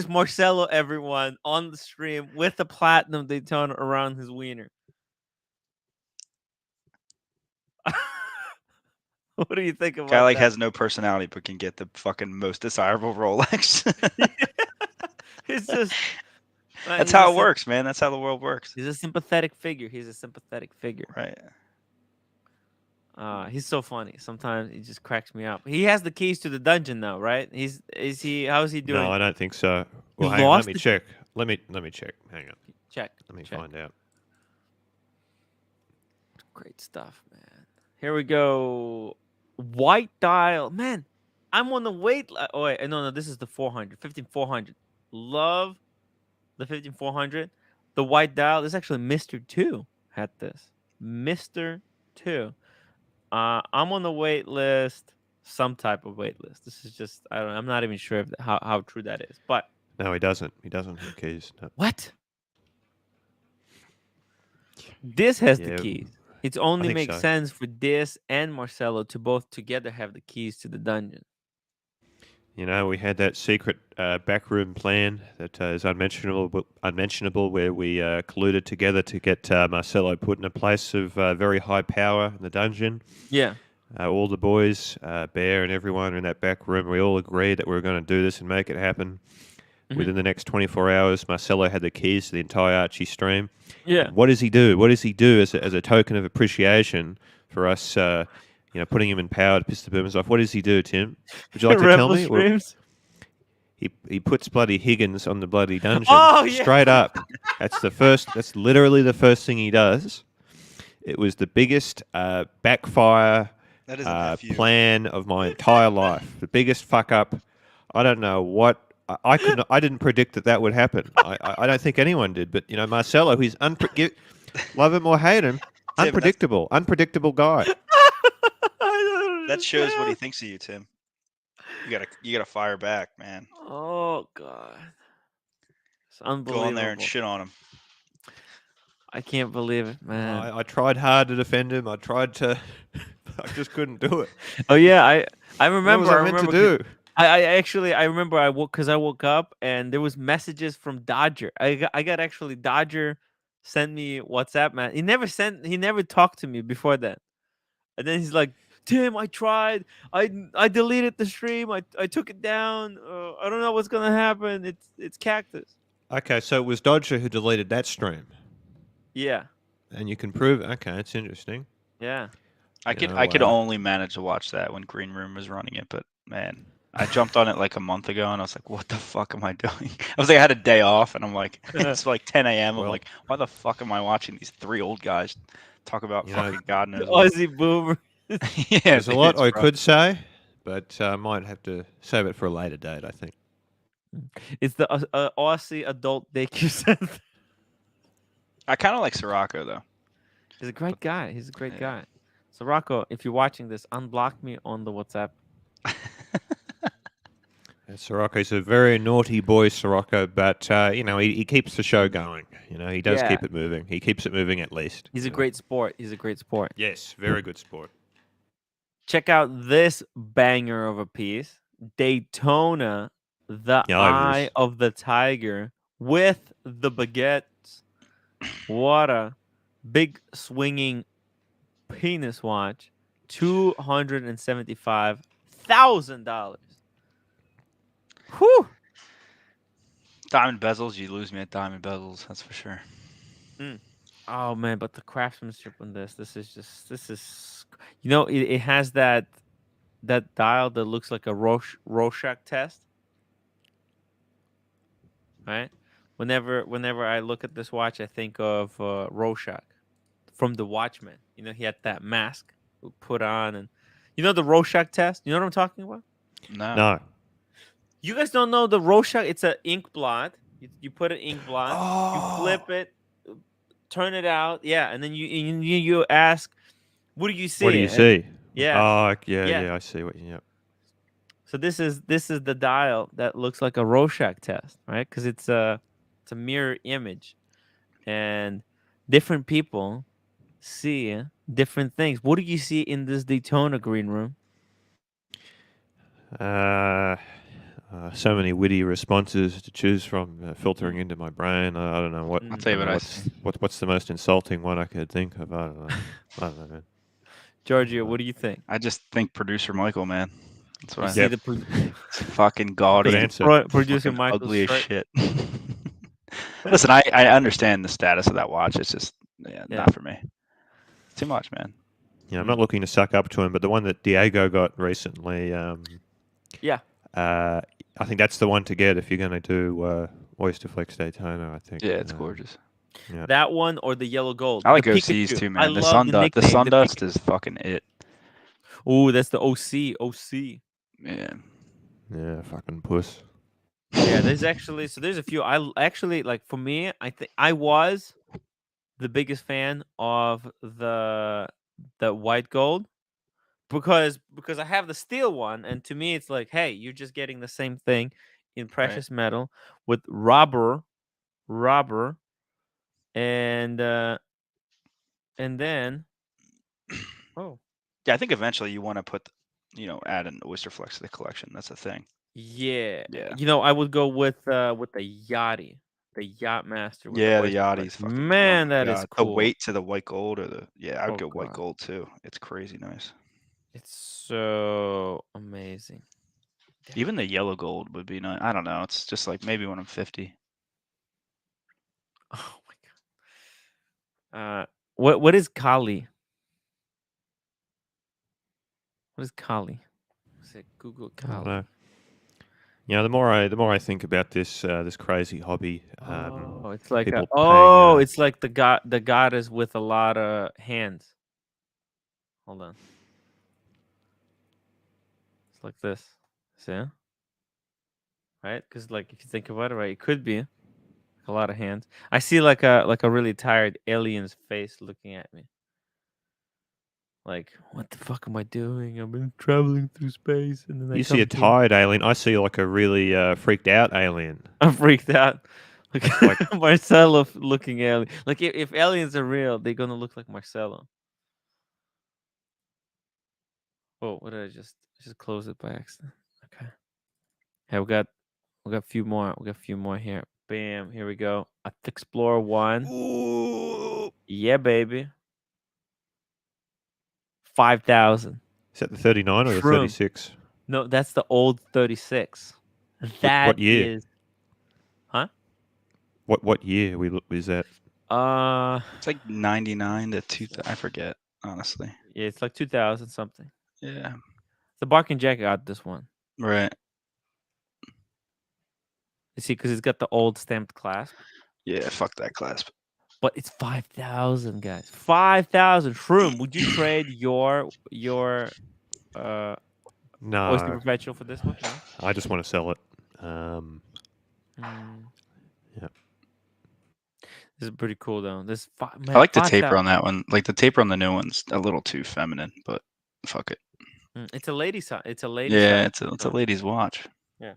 Marcelo everyone on the stream with the platinum Daytona around his wiener. What do you think Guy about like that? has no personality but can get the fucking most desirable Rolex. It's just man, That's how it works, man. That's how the world works. he's a sympathetic figure. He's a sympathetic figure. Right. He's so funny. Sometimes he just cracks me up. He has the keys to the dungeon now, right? Is he? How is he doing? No, I don't think so. He Well, hang on. Let lost me the check. Let me check. Hang on. check. Let me check. find out. Great stuff, man. Here we go. White dial, man. I'm on the wait. Oh wait, no, this is the 400, 15400. Love the 15400. The white dial. This is actually Mister Two had this. Mister Two. I'm on the wait list. Some type of wait list. This is just I don't. I'm not even sure if how true that is, but No, he doesn't. He doesn't have keys. No. What? This has the Yeah, keys. It I only think makes so. sense for this and Marcelo to both together have the keys to the dungeon. You know, we had that secret backroom plan that is unmentionable, where we colluded together to get Marcelo put in a place of very high power in the dungeon. Yeah. All the boys, Bear and everyone in that back room, we all agreed that we were going to do this and make it happen. Mhm. Within the next 24 hours, Marcelo had the keys to the entire Archie stream. Yeah. And what does he do? What does he do as a token of appreciation for us, putting him in power to piss the boomers off? What does he do, Tim? Would you like to tell Rebel me? Or streams. he puts bloody Higgins on the bloody dungeon. Oh, yeah. Straight up. That's literally the first thing he does. It was the biggest backfire That is an FU. plan of my entire life. The biggest fuck up. I don't know what I didn't predict that would happen. I don't think anyone did. But Marcelo, he's love him or hate him, Tim, unpredictable guy. That shows what he thinks of you, Tim. You gotta fire back, man. Oh God, it's unbelievable. Go in there and shit on him. I can't believe it, man. I tried hard to defend him. I tried to. I just couldn't do it. Oh yeah, I remember. What was I meant to do? I remember I woke up and there was messages from Dodger. I got actually Dodger sent me WhatsApp, man. He never talked to me before that. And then he's like, Tim, I tried. I deleted the stream. I took it down. I don't know what's gonna happen. It's Cactus. Okay, so it was Dodger who deleted that stream, Yeah. and you can prove. Okay, it's interesting. Yeah. I could only manage to watch that when Green Room was running it, but man, I jumped on it like a month ago, and I was like, "What the fuck am I doing?" I was like, I had a day off, and I'm like, it's like 10 a.m. I'm like, why the fuck am I watching these three old guys talk about fucking God knows what? Aussie boomer. Yeah, There's a lot it's I rough. could say, but I might have to save it for a later date, I think. It's the Aussie adult daycare center. I kind of like Sirocco though. He's a great guy. He's a great Yeah. guy. So Rocco, if you're watching this, unblock me on the WhatsApp. Sirocco's a very naughty boy, Sirocco, but he keeps the show going. He does Yeah. keep it moving. He keeps it moving at least. He's a great sport. He's a great sport. Yes, very good sport. Check out this banger of a piece. Daytona, the Yeah, Eye of the Tiger with the baguettes. What a big swinging penis watch. $275,000. Whew. Diamond bezels, you lose me at diamond bezels, that's for sure. Oh man, but the craftsmanship on this is it has that dial that looks like a Rorschach test. Right? Whenever I look at this watch, I think of Rorschach from The Watchmen. He had that mask put on, and the Rorschach test. You know what I'm talking about? No. You guys don't know the Rorschach? It's an ink blot. You put an ink blot, you flip it, turn it out, yeah, and then you ask, what do you see? What do you see? Yeah. Oh, yeah, I see what you. Yep. So this is the dial that looks like a Rorschach test, right? Because it's a mirror image, and different people see different things. What do you see in this Daytona green room? So many witty responses to choose from, filtering into my brain. I don't know what. I'll tell you what I see. What's the most insulting one I could think of? I don't know, man. Giorgio, what do you think? I just think producer Michael, man. That's what I See think. the It's fucking gaudy. Good and answer. producer fucking Michael ugly as shit. Listen, I understand the status of that watch. It's just not for me. It's too much, man. I'm not looking to suck up to him, but the one that Diego got recently, I think that's the one to get if you're going to do Oysterflex Daytona. I think. Yeah, it's gorgeous. Yeah. That one or the yellow gold. I like The OCs Pikachu. too, I man. The love Sundust, the nickname, the Sundust is fucking it. Oh, that's the OC. Yeah. Yeah, fucking puss. Yeah, there's a few. I actually, like, for me, I think I was the biggest fan of the white gold because I have the steel one, and to me it's like, hey, you're just getting the same thing in precious metal with robber, and then oh Yeah, I think eventually you want to put, add an Oysterflex to the collection. That's a thing. yeah, Yeah. I would go with the Yachty, the Yacht Master with the Yeah, the Oysterflex. Yachty's fucking. Man, oh my that is God. The cool. weight to the white gold, I would Oh go white God. gold too. It's crazy nice. It's so amazing. Even the yellow gold would be nice. I don't know. It's just like maybe when I'm 50. Oh my God. What is Kali? What is Kali? Say Google I don't Kali. know. The more I think about this this crazy hobby, It's like people paying, it's like the goddess with a lot of hands. Hold on. It's like this. See? Right? Because like if you think about it, right, it could be a lot of hands. I see like a really tired alien's face looking at me. Like, what the fuck am I doing? I've been traveling through space, and then I you see a come here. tired alien. I see like a really freaked out alien. I'm freaked out. Like Marcelo looking alien. Like if aliens are real, they're gonna look like Marcelo. Oh, what did I just close it by accident? Okay. Hey, we got a few more. We got a few more here. Bam. Here we go. A Explorer 1. Ooh. Yeah, baby. 5,000. Is that the 39 or the Shroom. 36? No, that's the old 36. What year? Is huh? What year is that? It's like 99 to 2000. I forget, honestly. Yeah, it's like 2000 something. Yeah. The Bark and Jack got this one. Right. You see, because it's got the old stamped clasp. Yeah, fuck that clasp. But it's 5,000, guys. 5,000. Shroom, would you trade your Oyster No, Perpetual for this one? No. I just want to sell it. Yeah. This is pretty cool though. This man, I like the 5,000. taper on that one. Like the taper on the new one's a little too feminine, but fuck it. It's a lady size. It's a lady Yeah, size. it's a lady's watch. Yeah.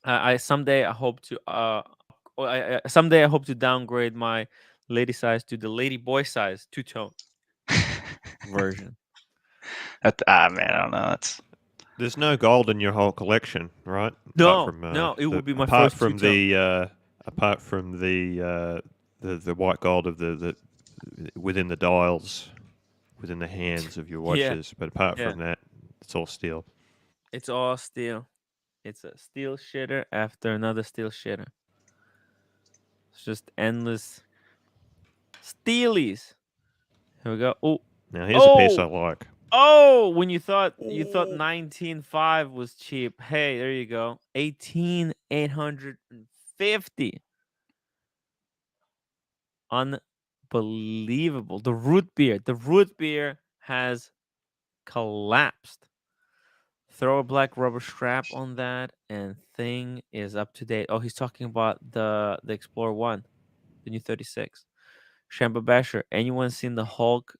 I someday I hope to someday I hope to downgrade my lady size to the lady boy size two-tone version. Man, I don't know. There's no gold in your whole collection, right? No, it would be my apart first from two-tone. apart from the white gold of the within the dials, within the hands of your watches. But apart from that, it's all steel. It's all steel. It's a steel shitter after another steel shitter. It's just endless steelies. Here we go. Oh, Now here's a piece I like. Oh, when you thought 19.5 was cheap. Hey, there you go. 18,850. Unbelievable. The root beer has collapsed. Throw a black rubber strap on that, and thing is up to date. Oh, he's talking about the Explorer 1, the new 36. Shamba Basher, anyone seen the Hulk?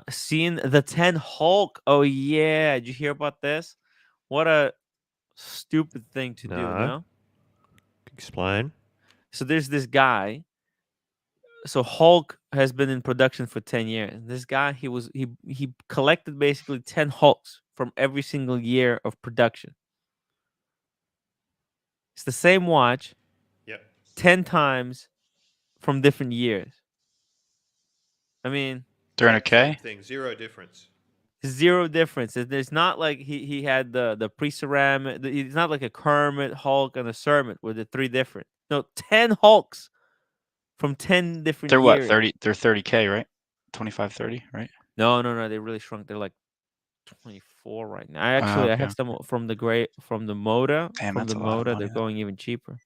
Seen the 10 Hulk? Oh yeah, did you hear about this? What a stupid thing to do, no? Explain. So there's this guy. So Hulk has been in production for 10 years. This guy, he collected basically 10 Hulks from every single year of production. It's the same watch. Yep. 10 times from different years. I mean, they're in a K? Same thing, zero difference. Zero difference. There's not like he had the pre-ceramic. It's not like a Kermit, Hulk, and a Sermon where they're three different. No, 10 Hulks from 10 different They're what? years. 30? They're 30K, right? 25, 30, right? No. They really shrunk. They're like 24 right now. I Okay. have some from the Moda. Damn, From that's the a lot of Moda, money, they're though. going even cheaper.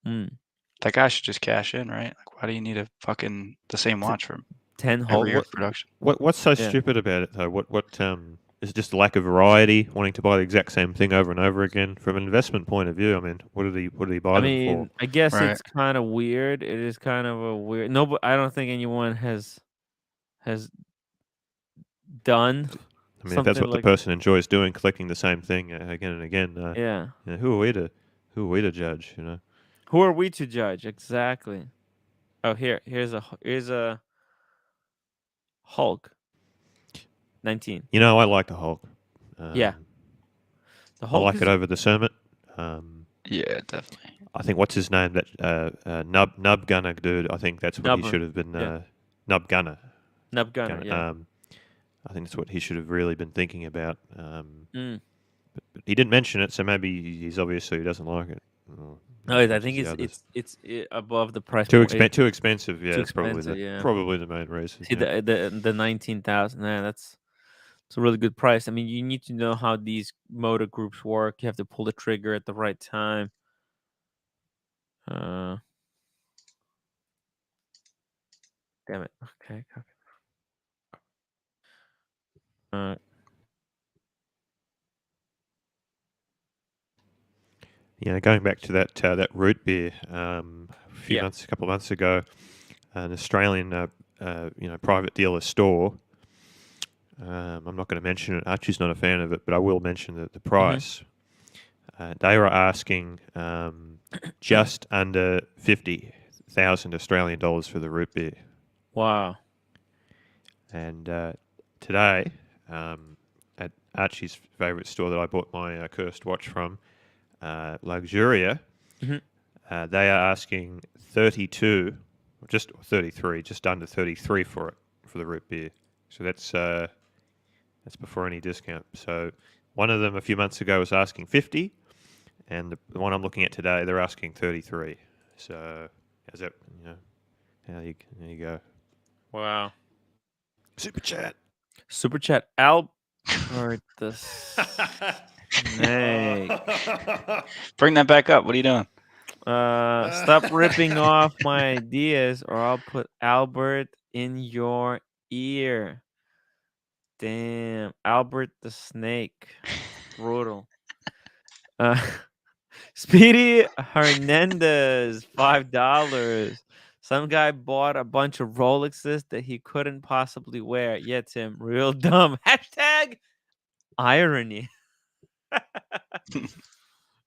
That guy should just cash in, right? Like, why do you need the same watch from 10 every year Hulk. of production? What's so stupid about it though? What is it just a lack of variety, wanting to buy the exact same thing over and over again? From an investment point of view, I mean, what did he buy them for? I guess Right. it's kind of weird. It is kind of a weird. No, but I don't think anyone has done I mean, if that's Something what the like person enjoys doing, collecting the same thing again and again, yeah. you know, who are we to judge? You know. Who are we to judge? Exactly. Oh, here's a Hulk 19. You know, I like the Hulk. Yeah. The I Hulk like it is over the Sermon. Um, Yeah, definitely. I think what's his name? That Nub Gunner dude. I think that's what he Nubber. should have been. Yeah. Nub Gunner. Nub Gunner. Yeah. I think that's what he should have really been thinking about. Mm. But he didn't mention it, so maybe he's obviously he doesn't like it. No, as I much think as the others. it's above the price Too point. too expensive. Yeah, Too that's probably expensive. Yeah. the main reason. See Yeah. the 19,000. Yeah, that's it's a really good price. I mean, you need to know how these motor groups work. You have to pull the trigger at the right time. Damn it. Okay. Yeah, going back to that root beer, a Yeah. couple of months ago, an Australian private dealer store. I'm not going to mention it. Archie's not a fan of it, but I will mention the price. They were asking just under 50,000 Australian dollars for the root beer. Wow. And today, at Archie's favourite store that I bought my cursed watch from, Luxuria, they are asking 32, or just 33, just under 33 for it, for the root beer. So that's before any discount. So one of them a few months ago was asking 50, and the one I'm looking at today, they're asking 33. So how's that? You know, there you go. Wow. Super chat. Albert the Snake. Bring that back up. What are you doing? Stop ripping off my ideas, or I'll put Albert in your ear. Damn, Albert the Snake. Brutal. Speedy Hernandez, $5. Some guy bought a bunch of Rolexes that he couldn't possibly wear. Yeah, Tim, real dumb. Hashtag irony.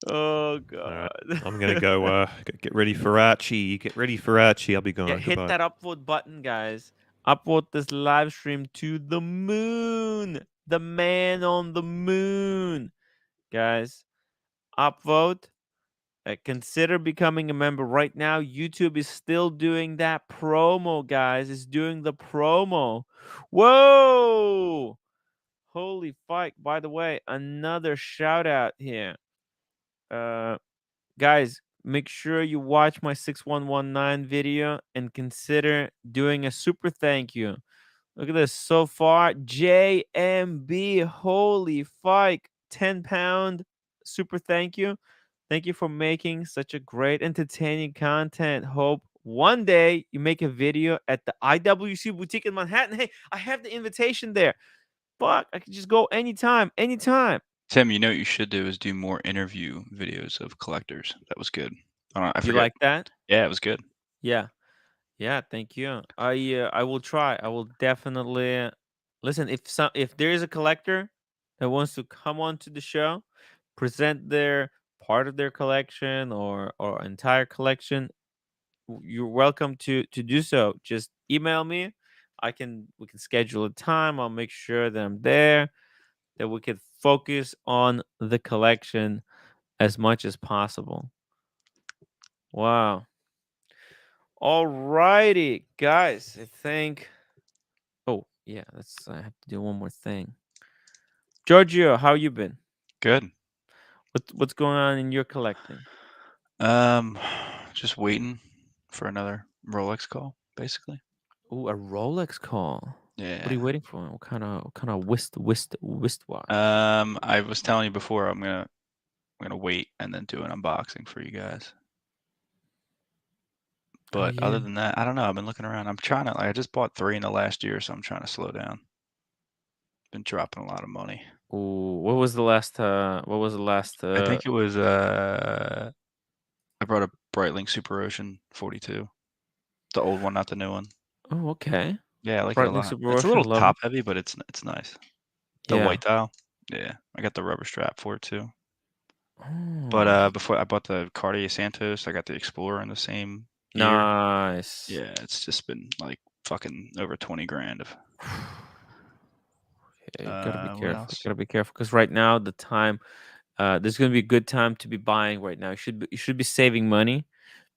Oh God. Right. I'm gonna go get ready for Archie. Get ready for Archie. I'll be gone. Yeah, hit Goodbye. that upvote button, guys. Upvote this live stream to the moon. The man on the moon. Guys, upvote. Consider becoming a member right now. YouTube is still doing that promo, guys. It's doing the promo. Whoa! Holy fuck. By the way, another shout out here. Guys, make sure you watch my 6119 video and consider doing a super thank you. Look at this so far. JMB, holy fuck. 10-pound super thank you. Thank you for making such a great, entertaining content. Hope one day you make a video at the IWC boutique in Manhattan. Hey, I have the invitation there. Fuck, I can just go anytime. Tim, you know what you should do is do more interview videos of collectors. That was good. I You forget. like that? Yeah, it was good. Yeah. Yeah, thank you. I will try. I will definitely listen. If there is a collector that wants to come on to the show, present their part of their collection or entire collection, you're welcome to do so. Just email me. We can schedule a time. I'll make sure that I'm there, that we can focus on the collection as much as possible. Wow. All righty, guys. I think. Oh yeah, I have to do one more thing. Giorgio, how you been? Good. What's going on in your collecting? Just waiting for another Rolex call, basically. Oh, a Rolex call. Yeah. What are you waiting for? What kind of wrist watch? I was telling you before I'm gonna wait and then do an unboxing for you guys. But other than that, I don't know. I've been looking around. I'm trying to I just bought 3 in the last year, so I'm trying to slow down. Been dropping a lot of money. Ooh, what was the last? I think it was I brought a Breitling Super Ocean 42, the old one, not the new one. Oh, okay. Yeah, I like it a Breitling lot. Super It's a Ocean, little love top it. heavy, but it's nice. The Yeah. white dial. Yeah, I got the rubber strap for it too. Oh, But before I bought the Cartier Santos, I got the Explorer in the same year. nice. Yeah, it's just been like fucking over 20 grand of. Yeah, you gotta be What careful. else? Gotta be careful because right now the time, there's gonna be a good time to be buying right now. You should be saving money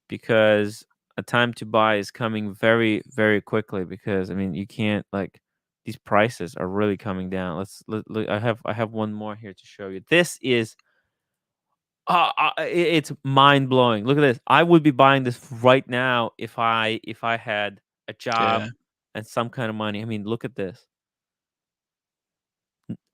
because a time to buy is coming very very quickly. Because I mean you can't like these prices are really coming down. Look. I have one more here to show you. This is it's mind blowing. Look at this. I would be buying this right now if I had a job Yeah. and some kind of money. I mean, look at this.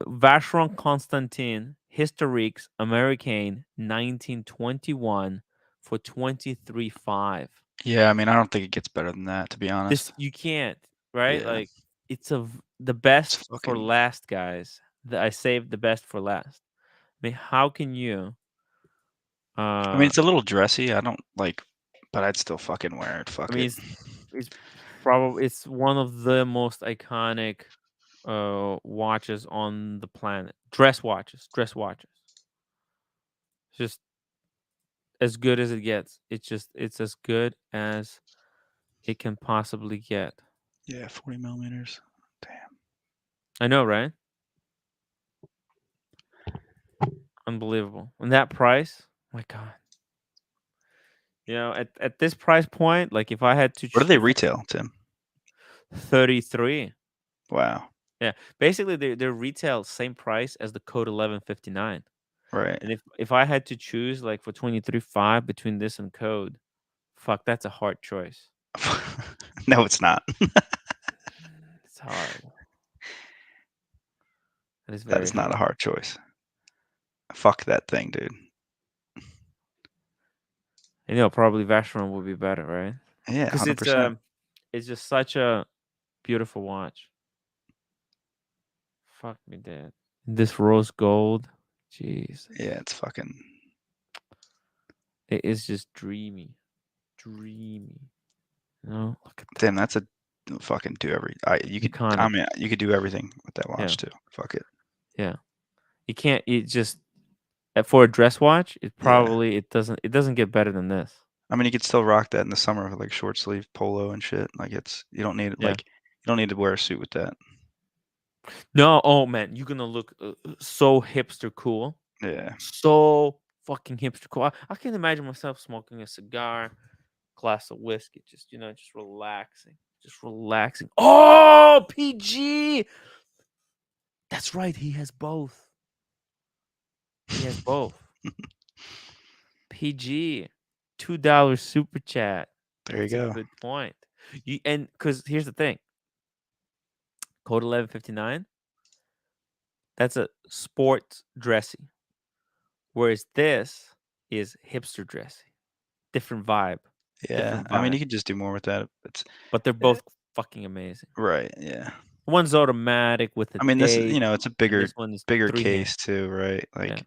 Vacheron Constantin Historiques Americaine 1921 for 23.5. Yeah, I mean, I don't think it gets better than that, to be This honest. you can't, right? Yeah, Like the it's best for fucking. last, guys. I saved the best for last. I mean, how can you I mean, uh it's a little dressy. I don't like, but I'd still fucking wear it. I Fuck mean it. it's probably it's one of the most iconic watches on the planet. Dress watches. It's just as good as it gets. It's as good as it can possibly get. Yeah, 40 millimeters. Damn. I know, right? Unbelievable. And that price, my God. You know, at this price point, like if I had to, What do they retail, Tim? 33. Wow. Yeah, basically they're retail same price as the Code 1159. Right. And if I had to choose like for 23.5 between this and Code, fuck, that's a hard choice. No, it's not. It's hard. That is That very is not hard. a hard choice. Fuck that thing, dude. You know, probably Vacheron would be better, right? Yeah, Because 100%. it's just such a beautiful watch. Fuck me dead. This rose gold, jeez, Yeah, it's fucking. it is just dreamy, dreamy. You know, look at Tim, that. that's a fucking do every. You could. I Iconic. mean, you could do everything with that Yeah, watch too. Fuck it. yeah. You can't. You just for a dress watch. Yeah. It doesn't get better than this. I mean, you could still rock that in the summer with like short sleeve polo and shit. Like you don't need Yeah. you don't need to wear a suit with that. No. Oh man, you're gonna look so hipster cool. Yeah. So fucking hipster cool. I can imagine myself smoking a cigar, glass of whiskey, just just relaxing, Oh, PG. That's right. He has both. He has both. PG, $2 super chat. There you That's a go. good point. And because here's the thing, Code 1159. That's a sports dressy, whereas this is hipster dressy. Different vibe. Yeah. Different I mean, vibe. you could just do more with that. It's But they're both fucking amazing. right. Yeah. One's automatic with a I mean, this is date, it's a and this one is bigger three-hand. case too, right? Yeah. Like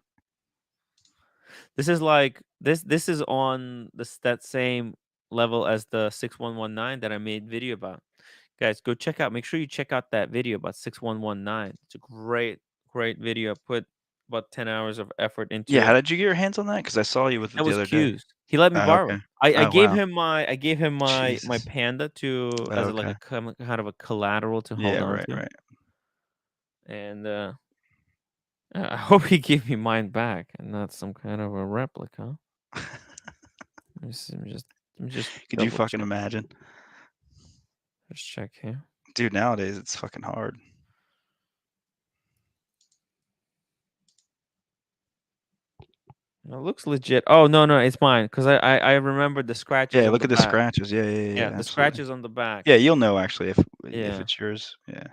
This is like this is on that same level as the 6119 that I made video about. Guys, go check out. Make sure you check out that video about 6119. It's a great video. I put about 10 hours of effort into yeah. How it. did you get your hands on that? Because I saw you with it That the was other day. Q's. He let me Oh, borrow okay. it. I Oh, gave wow. him my Jesus. Panda to Oh, as a, like okay. a kind of a collateral to hold Yeah. on Right. to. Right. And I hope he gave me mine back and not some kind of a replica. Let me just Could you double fucking check. imagine, Let's check here. dude? Nowadays, it's fucking hard. It looks legit. Oh no, it's mine because I remember the scratches Yeah. on Look the at the back. scratches. Yeah. Yeah. Yeah, Yeah. the Absolutely. scratches on the back. Yeah. You'll know actually if Yeah, it's yours. Yeah.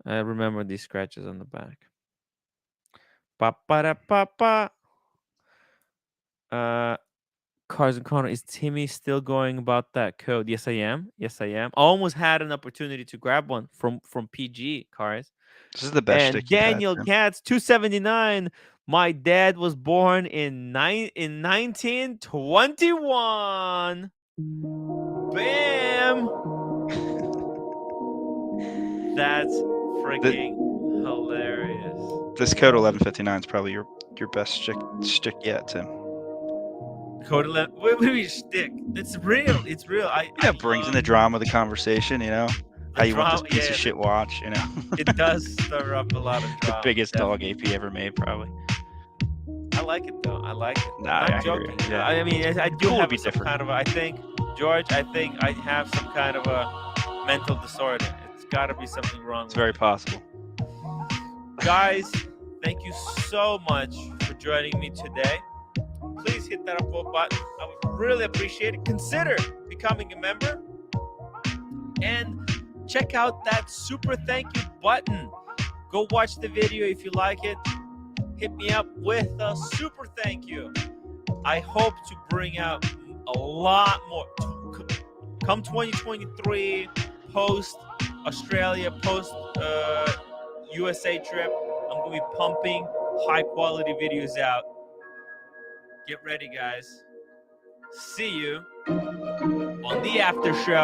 I remember these scratches on the back. Pa pa da pa pa. Cars and Corner, is Timmy still going about that code? Yes, I am. Yes, I am. I almost had an opportunity to grab one from PG Cars. This is the best And shtick you've had, Daniel Tim. Katz 279. My dad was born in 1921. Bam. That's freaking hilarious. This code 1159 is probably your best shtick yet, Tim. Code 11. What do you mean shtick? It's real. It's real. I Brings in love the drama of the conversation. You know the how you want drama. this piece Yeah, of shit watch. You know, it does stir up a lot of the drama. biggest dog definitely. AP ever made, probably. I like it though. I like it. Nah, Not I hear joking. it, yeah. I mean, I do Cool to have be some different. kind of. I think, George. I think I have some kind of a mental disorder. It's got to be something wrong. It's very possible. Guys, thank you so much for joining me today. Please hit that upvote button. I would really appreciate it. Consider becoming a member and check out that super thank you button. Go watch the video if you like it. Hit me up with a super thank you. I hope to bring out a lot more. Come 2023, post Australia, post USA trip, I'm going to be pumping high quality videos out. Get ready, guys. See you on the after show.